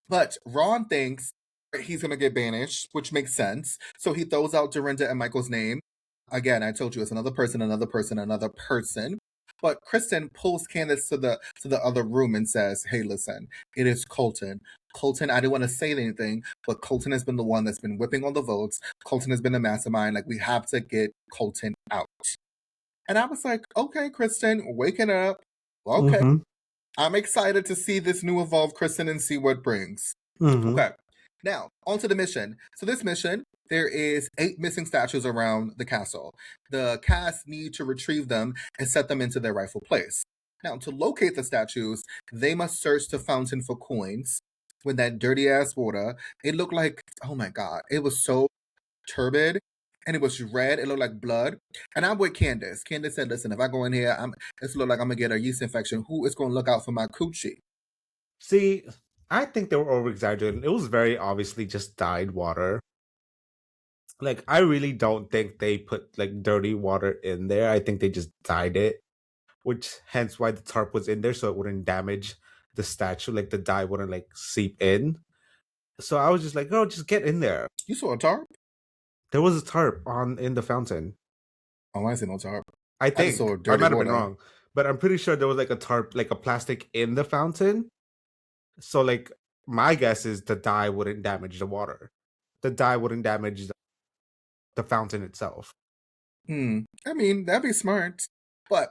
But Ron thinks he's going to get banished, which makes sense. So he throws out Dorinda and Michael's name. Again, I told you it's another person, another person, another person. But Kristen pulls Candace to the other room and says, "Hey, listen, it is Colton. Colton, I didn't want to say anything, but Colton has been the one that's been whipping all the votes. Colton has been the mastermind. Like, we have to get Colton out." And I was like, okay, Kristen, waking up. Okay. Mm-hmm. I'm excited to see this new evolved Kristen and see what it brings. Mm-hmm. Okay. Now, on to the mission. So this mission, there is 8 missing statues around the castle. The cast need to retrieve them and set them into their rightful place. Now, to locate the statues, they must search the fountain for coins. With that dirty-ass water, it looked like, oh my God, it was so turbid. And it was red. It looked like blood. And I'm with Candace. Candace said, listen, if I go in here, it's look like I'm going to get a yeast infection. Who is going to look out for my coochie? See, I think they were over-exaggerating. It was very obviously just dyed water. Like, I really don't think they put, like, dirty water in there. I think they just dyed it, which hence why the tarp was in there, so it wouldn't damage the statue. Like, the dye wouldn't, like, seep in. So I was just like, girl, just get in there. You saw a tarp? There was a tarp in the fountain. Oh, I see no tarp. I think. saw I dirty might have water. been wrong. But I'm pretty sure there was, like, a tarp, like, a plastic in the fountain. So, like, my guess is the dye wouldn't damage the water. The dye wouldn't damage the fountain itself. I mean, that'd be smart. But,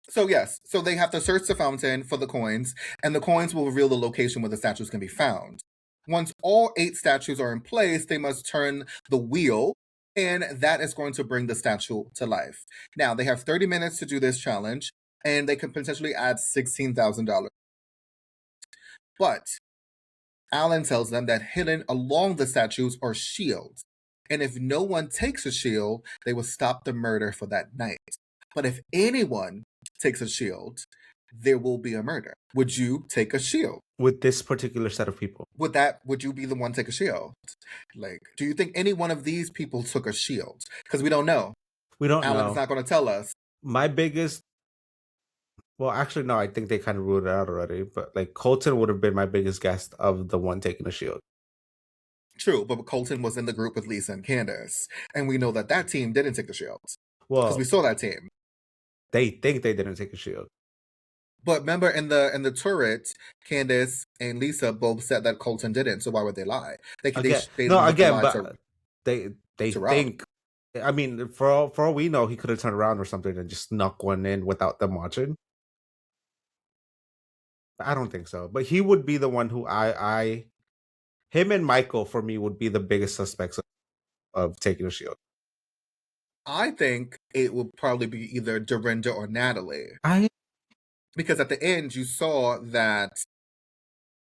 so yes, so they have to search the fountain for the coins, and the coins will reveal the location where the statues can be found. Once all 8 statues are in place, they must turn the wheel, and that is going to bring the statue to life. Now, they have 30 minutes to do this challenge, and they can potentially add $16,000. But Alan tells them that hidden along the statues are shields. And if no one takes a shield, they will stop the murder for that night. But if anyone takes a shield, there will be a murder. Would you take a shield? With this particular set of people. Would you be the one to take a shield? Like, do you think any one of these people took a shield? Because we don't know. We don't know. Alan's not going to tell us. My biggest... Well, actually, no, I think they kind of ruled it out already. But, like, Colton would have been my biggest guess of the one taking a shield. True, but Colton was in the group with Lisa and Candace. And we know that team didn't take the shields. Well, because we saw that team. They think they didn't take a shield. But remember, in the turret, Candace and Lisa both said that Colton didn't. So why would they lie? They think. I mean, for all we know, he could have turned around or something and just snuck one in without them watching. I don't think so. But he would be the one who him and Michael for me would be the biggest suspects of taking a shield. I think it would probably be either Dorinda or Natalie. Because at the end, you saw that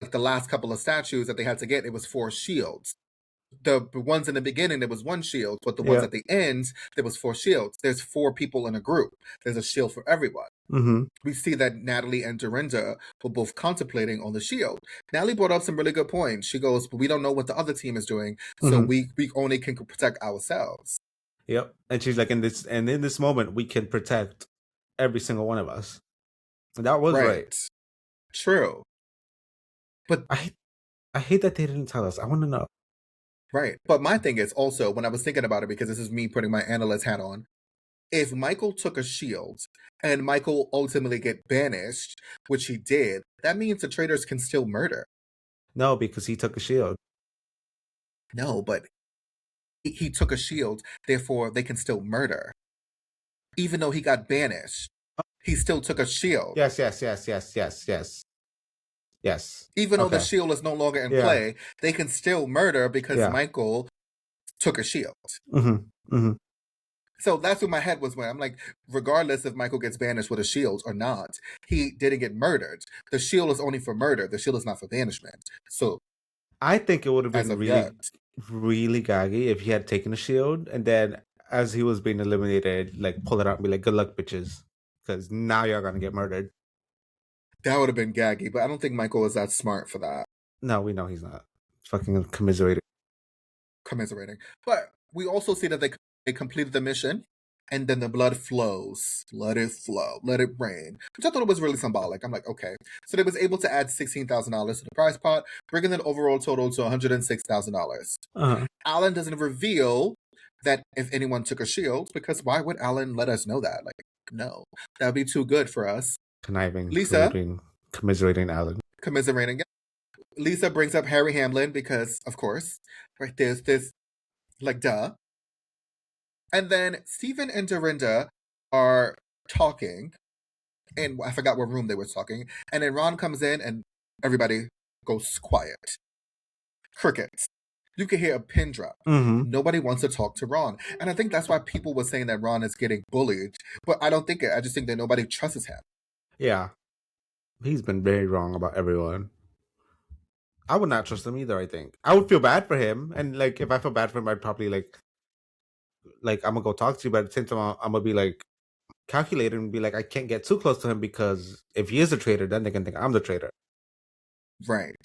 like the last couple of statues that they had to get, it was 4 shields. The ones in the beginning, there was 1 shield, but the ones at the end, there was 4 shields. There's 4 people in a group. There's a shield for everyone. Mm-hmm. We see that Natalie and Dorinda were both contemplating on the shield. Natalie brought up some really good points. She goes, but we don't know what the other team is doing, so we only can protect ourselves. Yep. And she's like, in this moment, we can protect every single one of us. And that was right. True. But I hate that they didn't tell us. I want to know. Right. But my thing is also, when I was thinking about it, because this is me putting my analyst hat on, if Michael took a shield and Michael ultimately get banished, which he did, that means the traitors can still murder. No, because he took a shield. No, but he took a shield, therefore they can still murder. Even though he got banished, he still took a shield. Yes. Even though the shield is no longer in play, they can still murder because Michael took a shield. Mm-hmm. Mm-hmm. So that's where my head was when I'm like, regardless if Michael gets banished with a shield or not, he didn't get murdered. The shield is only for murder. The shield is not for banishment. So I think it would have been really gaggy if he had taken a shield and then as he was being eliminated, like pull it out and be like, good luck, bitches. Because now you're going to get murdered. That would have been gaggy, but I don't think Michael is that smart for that. No, we know he's not. fucking commiserating. But we also see that they completed the mission, and then the blood flows. Let it flow. Let it rain. Which I thought was really symbolic. I'm like, okay. So they was able to add $16,000 to the prize pot, bringing the overall total to $106,000. Uh-huh. Alan doesn't reveal that if anyone took a shield, because why would Alan let us know that? Like, no. That would be too good for us. Conniving, Lisa, commiserating Alan. commiserating. Lisa brings up Harry Hamlin because, of course, right, there's this, like, duh. And then Stephen and Dorinda are talking, and I forgot what room they were talking. And then Ron comes in, and everybody goes quiet. Crickets. You can hear a pin drop. Mm-hmm. Nobody wants to talk to Ron. And I think that's why people were saying that Ron is getting bullied. But I don't think it. I just think that nobody trusts him. Yeah. He's been very wrong about everyone. I would not trust him either, I think. I would feel bad for him. And like if I feel bad for him, I'd probably like I'm gonna go talk to you, but at the same time I'm gonna be like calculated and be like, I can't get too close to him because if he is a traitor, then they can think I'm the traitor. Right.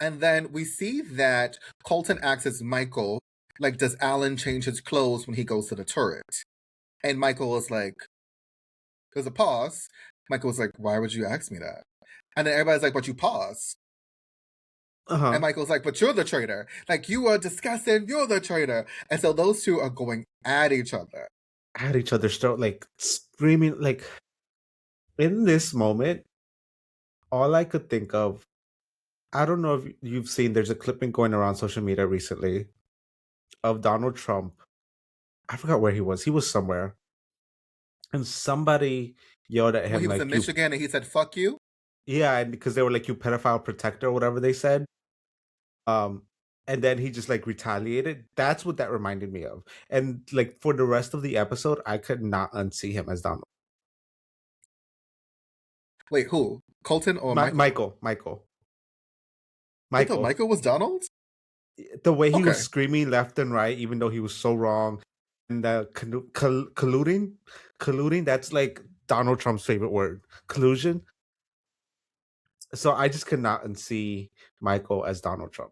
And then we see that Colton asks as Michael, like, does Alan change his clothes when he goes to the turret? And Michael is like, there's a pause. Michael was like, why would you ask me that? And then everybody's like, but you paused. Uh-huh. And Michael's like, but you're the traitor. Like, you are disgusting. You're the traitor. And so those two are going at each other. At each other's throat, like screaming. Like in this moment, all I could think of, I don't know if you've seen, there's a clipping going around social media recently of Donald Trump. I forgot where he was. He was somewhere. And somebody yelled at him. When he was like, in Michigan and he said, fuck you? Yeah, because they were like, you pedophile protector, or whatever they said. And then he just like retaliated. That's what that reminded me of. And like for the rest of the episode, I could not unsee him as Donald. Wait, who? Colton or Michael? Michael. I thought Michael was Donald? The way he was screaming left and right, even though he was so wrong. And colluding, that's like Donald Trump's favorite word. Collusion. So I just could not unsee Michael as Donald Trump.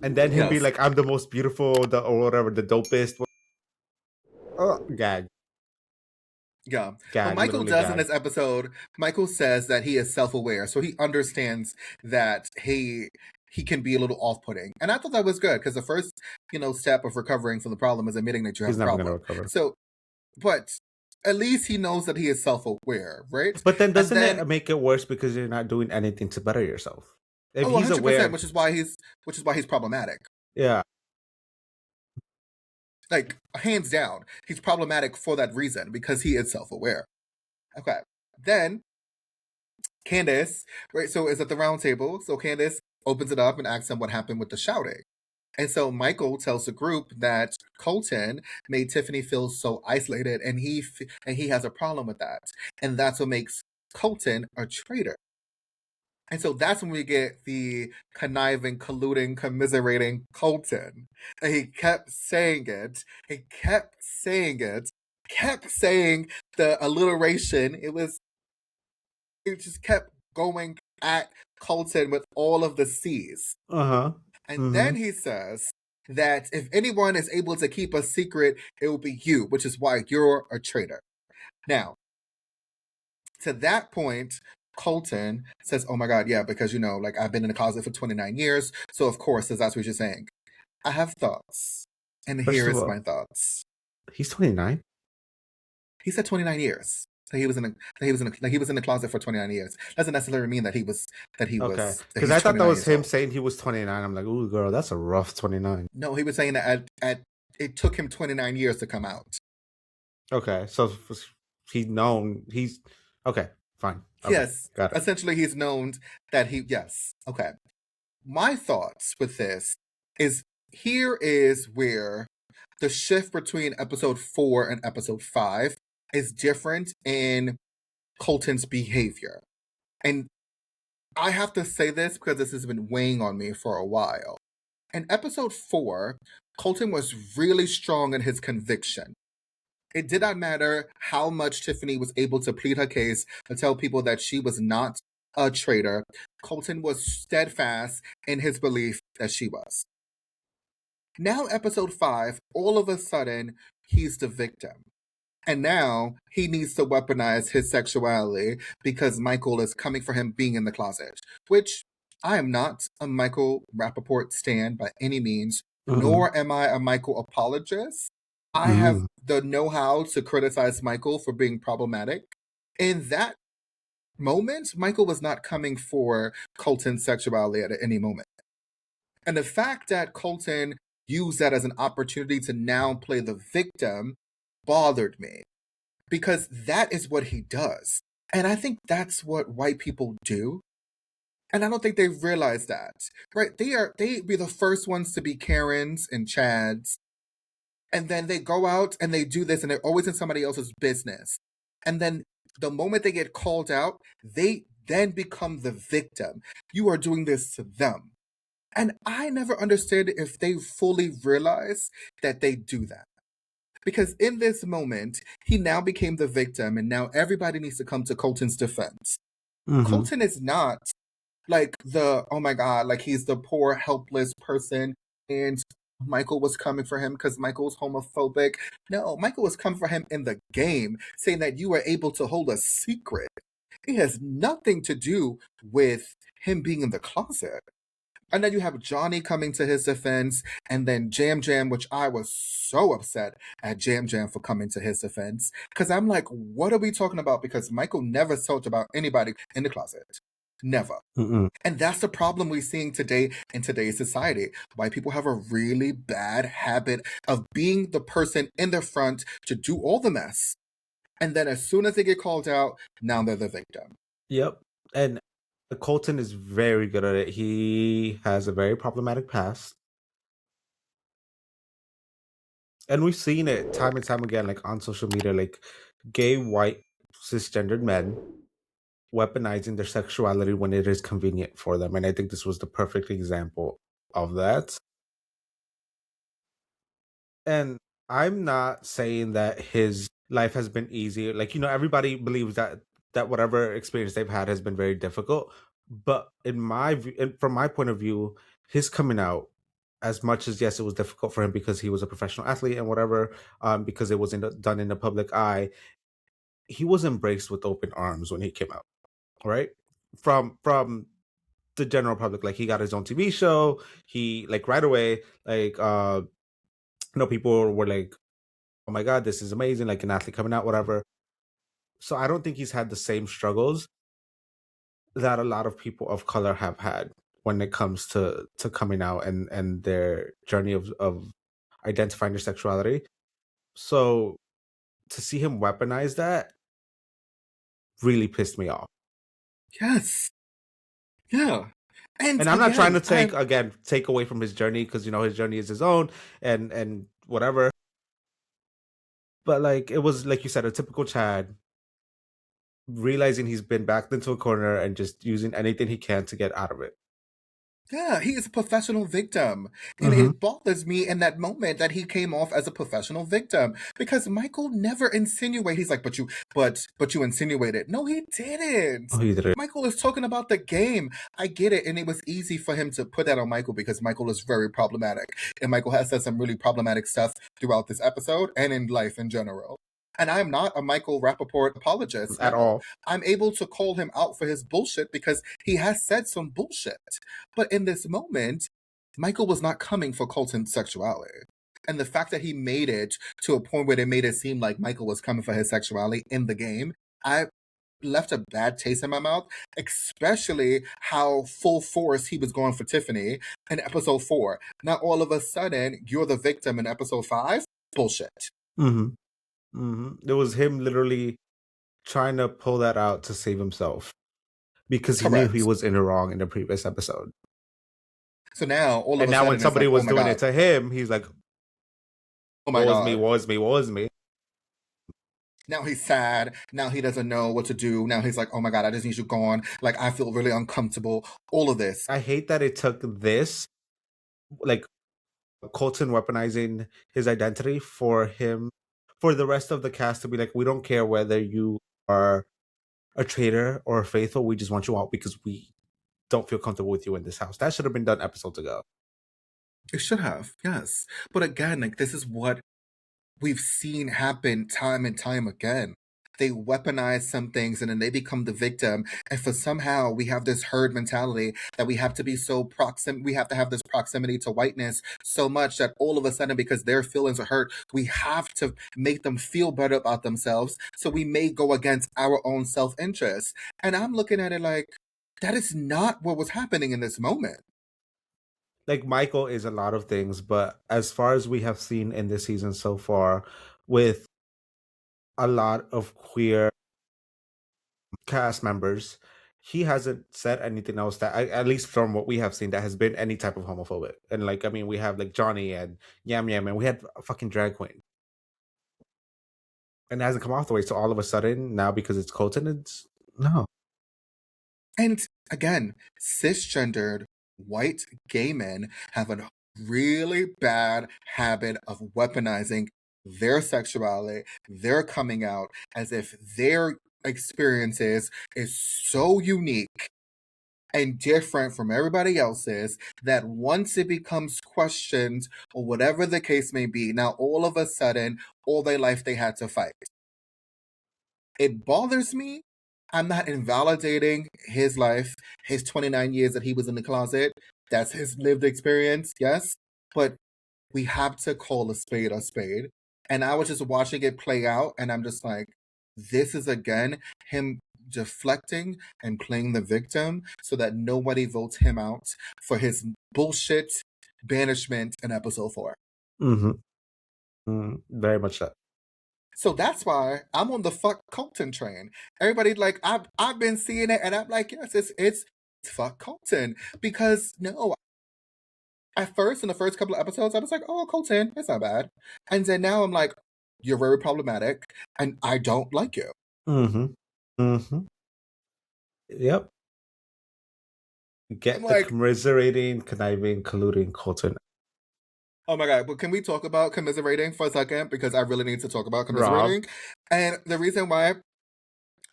And then him be like, I'm the most beautiful, or whatever, the dopest. Gag. Yeah. What Michael does in this episode, Michael says that he is self-aware. So he understands that he can be a little off-putting. And I thought that was good because the first, step of recovering from the problem is admitting that you have a problem. Recover. So, but at least he knows that he is self-aware, right? But then doesn't it make it worse because you're not doing anything to better yourself? If he's 100%, aware, which is why he's problematic. Yeah. Like, hands down, he's problematic for that reason, because he is self-aware. Okay. Then, Candace, right, so is at the round table. So Candace opens it up and asks him what happened with the shouting. And so Michael tells the group that Colton made Tiffany feel so isolated, and he has a problem with that. And that's what makes Colton a traitor. And so that's when we get the conniving, colluding, commiserating Colton. And he kept saying it. He kept saying it. Kept saying the alliteration. It just kept going at Colton with all of the C's. Uh-huh. And then he says that if anyone is able to keep a secret, it will be you, which is why you're a traitor. Now, to that point, Colton says, oh my God, yeah, because, I've been in the closet for 29 years. So, of course, that's what you're saying. I have thoughts. And here is my thoughts. He's 29? He said 29 years. So he was in the closet for 29 years. Doesn't necessarily mean that he was. Because I thought that was him saying he was 29. I'm like, ooh, girl, that's a rough 29. No, he was saying that it took him 29 years to come out. Okay, so he's okay. Fine. Okay, yes. Got it. Essentially, he's known that yes. Okay. My thoughts with this is here is where the shift between episode 4 and episode 5 is different in Colton's behavior. And I have to say this because this has been weighing on me for a while. In episode 4, Colton was really strong in his conviction. It did not matter how much Tiffany was able to plead her case to tell people that she was not a traitor, Colton was steadfast in his belief that she was. Now, episode 5, all of a sudden, he's the victim. And now he needs to weaponize his sexuality because Michael is coming for him being in the closet, which I am not a Michael Rapaport stan by any means, nor am I a Michael apologist. I have the know-how to criticize Michael for being problematic. In that moment, Michael was not coming for Colton's sexuality at any moment. And the fact that Colton used that as an opportunity to now play the victim bothered me because that is what he does. And I think that's what white people do. And I don't think they realize that, right? They be the first ones to be Karens and Chads. And then they go out and they do this and they're always in somebody else's business. And then the moment they get called out, they then become the victim. You are doing this to them. And I never understood if they fully realize that they do that. Because in this moment, he now became the victim, and now everybody needs to come to Colton's defense. Colton is not like oh my God, like he's the poor, helpless person, and Michael was coming for him because Michael's homophobic. No, Michael was coming for him in the game, saying that you were able to hold a secret. It has nothing to do with him being in the closet. And then you have Johnny coming to his defense, and then Jam Jam, which I was so upset at Jam Jam for coming to his defense. Because I'm like, what are we talking about? Because Michael never talked about anybody in the closet. Never. And that's the problem we're seeing today in today's society. White people have a really bad habit of being the person in the front to do all the mess. And then as soon as they get called out, now they're the victim. Yep. And Colton is very good at it. He has a very problematic past. And we've seen it time and time again, like on social media, like gay, white, cisgendered men weaponizing their sexuality when it is convenient for them. And I think this was the perfect example of that. And I'm not saying that his life has been easy. Like, everybody believes that whatever experience they've had has been very difficult. But in my view, from my point of view, his coming out, as much as yes, it was difficult for him because he was a professional athlete and whatever, because it wasn't done in the public eye, he was embraced with open arms when he came out, right? From the general public, like he got his own TV show. He like right away, like people were like, "Oh my God, this is amazing!" Like an athlete coming out, whatever. So I don't think he's had the same struggles that a lot of people of color have had when it comes to coming out and their journey of identifying their sexuality. So to see him weaponize that really pissed me off. Yes. Yeah. And I'm not trying to take away from his journey, because his journey is his own and whatever. But like, it was, like you said, a typical Chad realizing he's been backed into a corner and just using anything he can to get out of it. Yeah, he is a professional victim. And it bothers me in that moment that he came off as a professional victim. Because Michael never insinuated. He's like, but you insinuated. No, he didn't. Oh, he didn't. Michael is talking about the game. I get it. And it was easy for him to put that on Michael because Michael is very problematic. And Michael has said some really problematic stuff throughout this episode and in life in general. And I'm not a Michael Rapaport apologist at all. I'm able to call him out for his bullshit because he has said some bullshit. But in this moment, Michael was not coming for Colton's sexuality. And the fact that he made it to a point where they made it seem like Michael was coming for his sexuality in the game, I left a bad taste in my mouth, especially how full force he was going for Tiffany in episode 4. Now all of a sudden, you're the victim in episode 5? Bullshit. It was him literally trying to pull that out to save himself because he knew he was in the wrong in the previous episode. So now all of a sudden, now when somebody was doing it to him, he's like, "Oh my God, woe is me." Now he's sad. Now he doesn't know what to do. Now he's like, "Oh my God, I just need you gone. Like I feel really uncomfortable." All of this. I hate that it took this, like Colton weaponizing his identity for the rest of the cast to be like, we don't care whether you are a traitor or a faithful. We just want you out because we don't feel comfortable with you in this house. That should have been done episodes ago. It should have, yes. But again, like this is what we've seen happen time and time again. They weaponize some things and then they become the victim. And for somehow we have this herd mentality that we have to be so we have to have this proximity to whiteness so much that all of a sudden, because their feelings are hurt, we have to make them feel better about themselves. So we may go against our own self-interest. And I'm looking at it like, that is not what was happening in this moment. Like Michael is a lot of things, but as far as we have seen in this season so far, with a lot of queer cast members, he hasn't said anything else that, at least from what we have seen, that has been any type of homophobic. And like, I mean, we have like Johnny and Yam Yam, and we had a fucking drag queen, and it hasn't come off the way. So all of a sudden now, because it's Colton, it's no. And again, cisgendered white gay men have a really bad habit of weaponizing their sexuality, their coming out, as if their experiences is so unique and different from everybody else's that once it becomes questioned or whatever the case may be, now all of a sudden, all their life they had to fight. It bothers me. I'm not invalidating his life, his 29 years that he was in the closet. That's his lived experience, yes. But we have to call a spade a spade. And I was just watching it play out, and I'm just like, this is again him deflecting and playing the victim so that nobody votes him out for his bullshit banishment in episode 4. Very much that. So that's why I'm on the fuck Colton train. Everybody like I've been seeing it, and I'm like, yes, it's fuck Colton, because no. At first, in the first couple of episodes, I was like, oh, Colton, it's not bad. And then now I'm like, you're very problematic, and I don't like you. Yep. Get I'm the like, commiserating, conniving, colluding Colton. oh my god, but can we talk about commiserating for a second? Because I really need to talk about Rob. commiserating. And the reason why,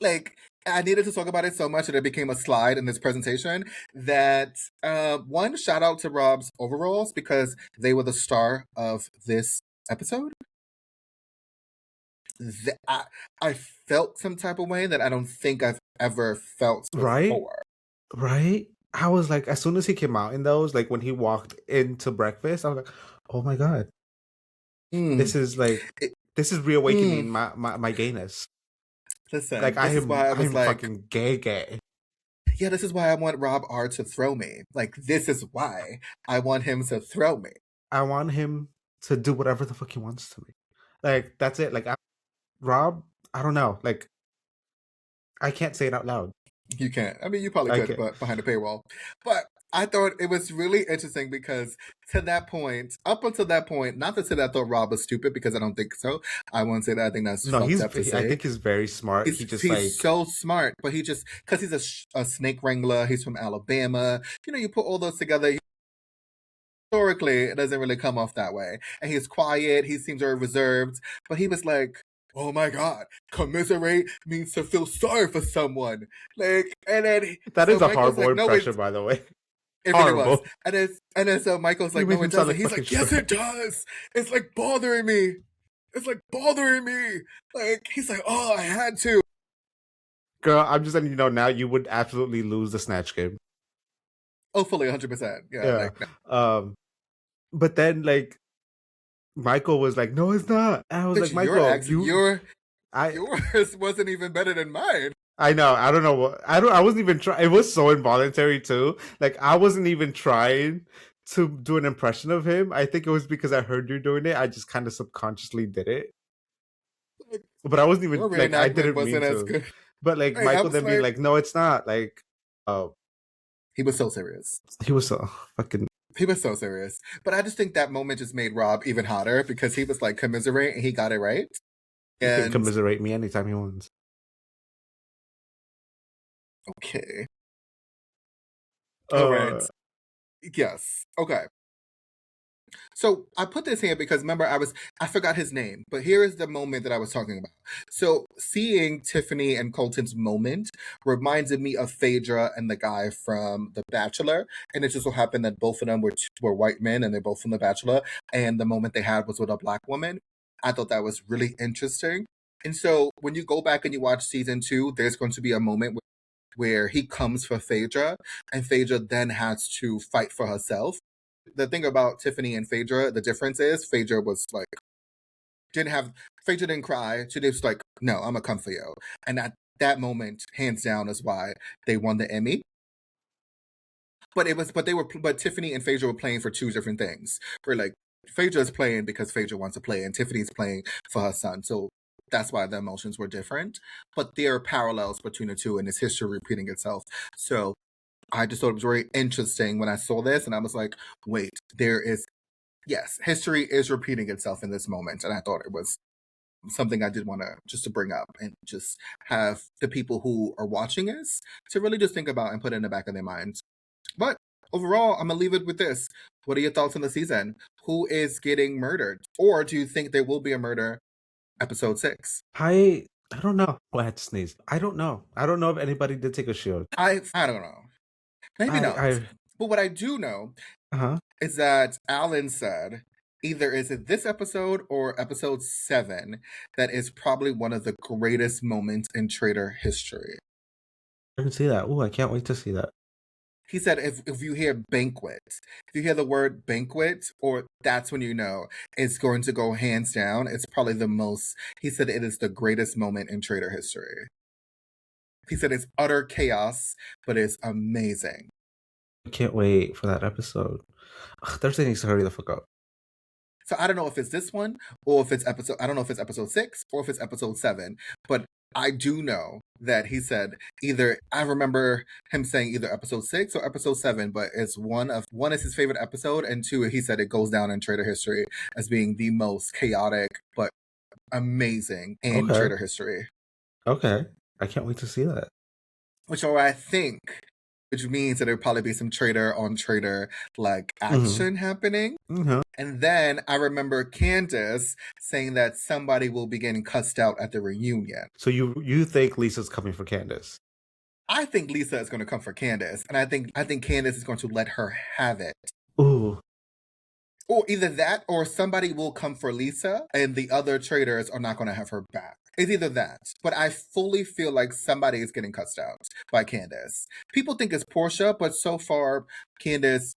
like, I needed to talk about it so much that it became a slide in this presentation that one, shout out to Rob's overalls because they were the star of this episode. I felt some type of way that I don't think I've ever felt before. Right? I was like, as soon as he came out in those, like when he walked into breakfast, I was like, oh my god. This is reawakening my gayness. Listen, Like this is why I was like, fucking gay. Yeah, this is why I want Rob R to throw me. Like, this is why I want him to throw me. I want him to do whatever the fuck he wants to me. Like, that's it. Like, Rob, I don't know. Like, I can't say it out loud. You can't. I mean, you probably could, but behind the paywall. But I thought it was really interesting because up until that point, not to say that I thought Rob was stupid because I don't think so. I won't say that. I think that's fucked up to say. I think he's very smart. He's so smart, but he just, because he's a snake wrangler, he's from Alabama. You know, you put all those together. Historically, it doesn't really come off that way. And he's quiet, he seems very reserved, but he was like, oh my god, commiserate means to feel sorry for someone. Like, and then that is a horrible impression, by the way. It really was. And then so Michael's like, no, it doesn't. He's like, yes, it does. It's like bothering me. It's like bothering me. Like, he's like, oh, I had to. Girl, I'm just letting you know now, you would absolutely lose the snatch game. Oh, fully 100%. Yeah. Like, no. But then, like, Michael was like, no, it's not. And I was like, Michael, yours wasn't even better than mine. I know. I don't know what. I wasn't even trying. It was so involuntary too. Like, I wasn't even trying to do an impression of him. I think it was because I heard you doing it. I just kind of subconsciously did it. But I wasn't even like, I didn't mean to. Good. But like, Michael then being like, no, it's not. Like, he was so serious. He was so fucking. He was so serious. But I just think that moment just made Rob even hotter because he was like, commiserate, and he got it right. He can commiserate me anytime he wants. Okay. All right. Yes. Okay. So I put this here because remember I forgot his name, but here is the moment that I was talking about. So seeing Tiffany and Colton's moment reminded me of Phaedra and the guy from The Bachelor, and it just so happened that both of them were white men, and they're both from The Bachelor, and the moment they had was with a black woman. I thought that was really interesting. And so when you go back and you watch season 2, there's going to be a moment where he comes for Phaedra, and Phaedra then has to fight for herself. The thing about Tiffany and Phaedra, the difference is Phaedra was like Phaedra didn't cry. She just like, no, I'm gonna come for you. And that moment, hands down, is why they won the Emmy. But Tiffany and Phaedra were playing for two different things. Where like Phaedra's playing because Phaedra wants to play, and Tiffany's playing for her son. So that's why the emotions were different. But there are parallels between the two, and it's history repeating itself. So I just thought it was very interesting when I saw this, and I was like, wait, yes, history is repeating itself in this moment. And I thought it was something I did want to just to bring up and just have the people who are watching us to really just think about and put it in the back of their minds. But overall, I'm going to leave it with this. What are your thoughts on the season? Who is getting murdered? Or do you think there will be a murder episode 6? I don't know. Oh, I had to sneeze. I don't know. I don't know if anybody did take a shield. I don't know. Maybe not. But what I do know is that Alan said either is it this episode or episode 7 that is probably one of the greatest moments in Traitor history. I can see that. Oh, I can't wait to see that. He said if you hear banquet, if you hear the word banquet, or that's when you know it's going to go hands down. It's probably the most, he said it is the greatest moment in Traitor history. He said it's utter chaos, but it's amazing. I can't wait for that episode. Thursday needs to hurry the fuck up. So I don't know if it's this one or if it's I don't know if it's episode 6 or if it's episode 7, but I do know that he said I remember him saying either episode 6 or episode 7, but it's one is his favorite episode, and 2, he said it goes down in Traitor history as being the most chaotic but amazing in Traitor history. Okay. I can't wait to see that. Which means that there'll probably be some traitor on traitor like action happening. And then I remember Candace saying that somebody will be getting cussed out at the reunion. So you think Lisa's coming for Candace? I think Lisa is going to come for Candace, and I think Candace is going to let her have it. Ooh. Or either that, or somebody will come for Lisa, and the other traitors are not going to have her back. It's either that. But I fully feel like somebody is getting cussed out by Candace. People think it's Portia, but so far, Candace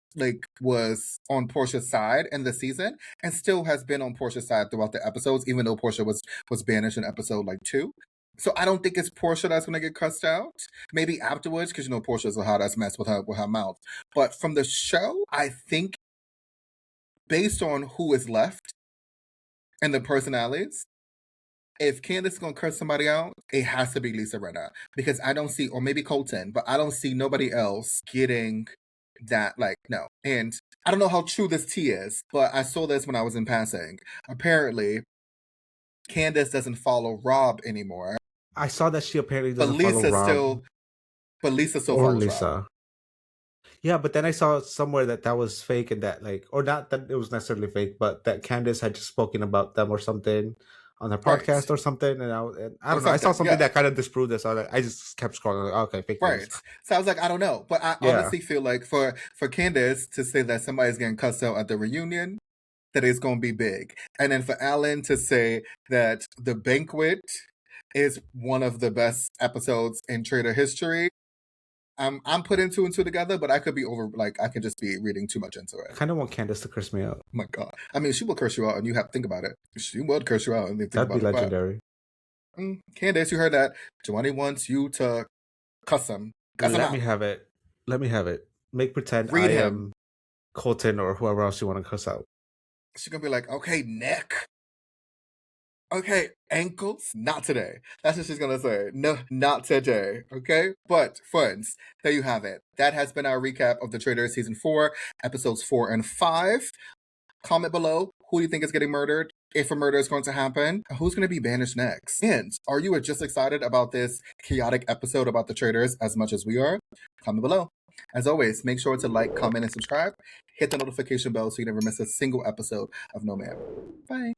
was on Portia's side in the season, and still has been on Portia's side throughout the episodes, even though Portia was banished in episode 2. So I don't think it's Portia that's going to get cussed out. Maybe afterwards, because Portia's a hot ass mess with her mouth. But from the show, I think based on who is left and the personalities, if Candace is going to curse somebody out, it has to be Lisa Rinna. Because I don't see, or maybe Colton, but I don't see nobody else getting that, no. And I don't know how true this tea is, but I saw this when I was in passing. Apparently, Candace doesn't follow Rob anymore. I saw that she apparently doesn't follow Rob. But Lisa still follows Lisa. Rob. Yeah, but then I saw somewhere that was fake, and that or not that it was necessarily fake, but that Candace had just spoken about them or something on their podcast or something, and I don't know. I saw something that kind of disproved this. So I just kept scrolling. Okay, fake news. So I was like, I don't know, but I honestly feel like for Candace to say that somebody's getting cussed out at the reunion, that is going to be big, and then for Alan to say that the banquet is one of the best episodes in Traitor history. I'm putting 2 and 2 together, but I could be I could just be reading too much into it. I kind of want Candace to curse me out. Oh my God. I mean, she will curse you out, and you have to think about it. She would curse you out. And that'd be legendary. Candace, you heard that. Johnny wants you to cuss him. Let me have it. Make pretend I am Colton or whoever else you want to cuss out. She's going to be like, okay, neck. Okay, ankles? Not today. That's what she's going to say. No, not today. Okay? But, friends, there you have it. That has been our recap of The Traitors Season 4, Episodes 4 and 5. Comment below who do you think is getting murdered, if a murder is going to happen, and who's going to be banished next. And are you just excited about this chaotic episode about The Traitors as much as we are? Comment below. As always, make sure to like, comment, and subscribe. Hit the notification bell so you never miss a single episode of No Man. Bye.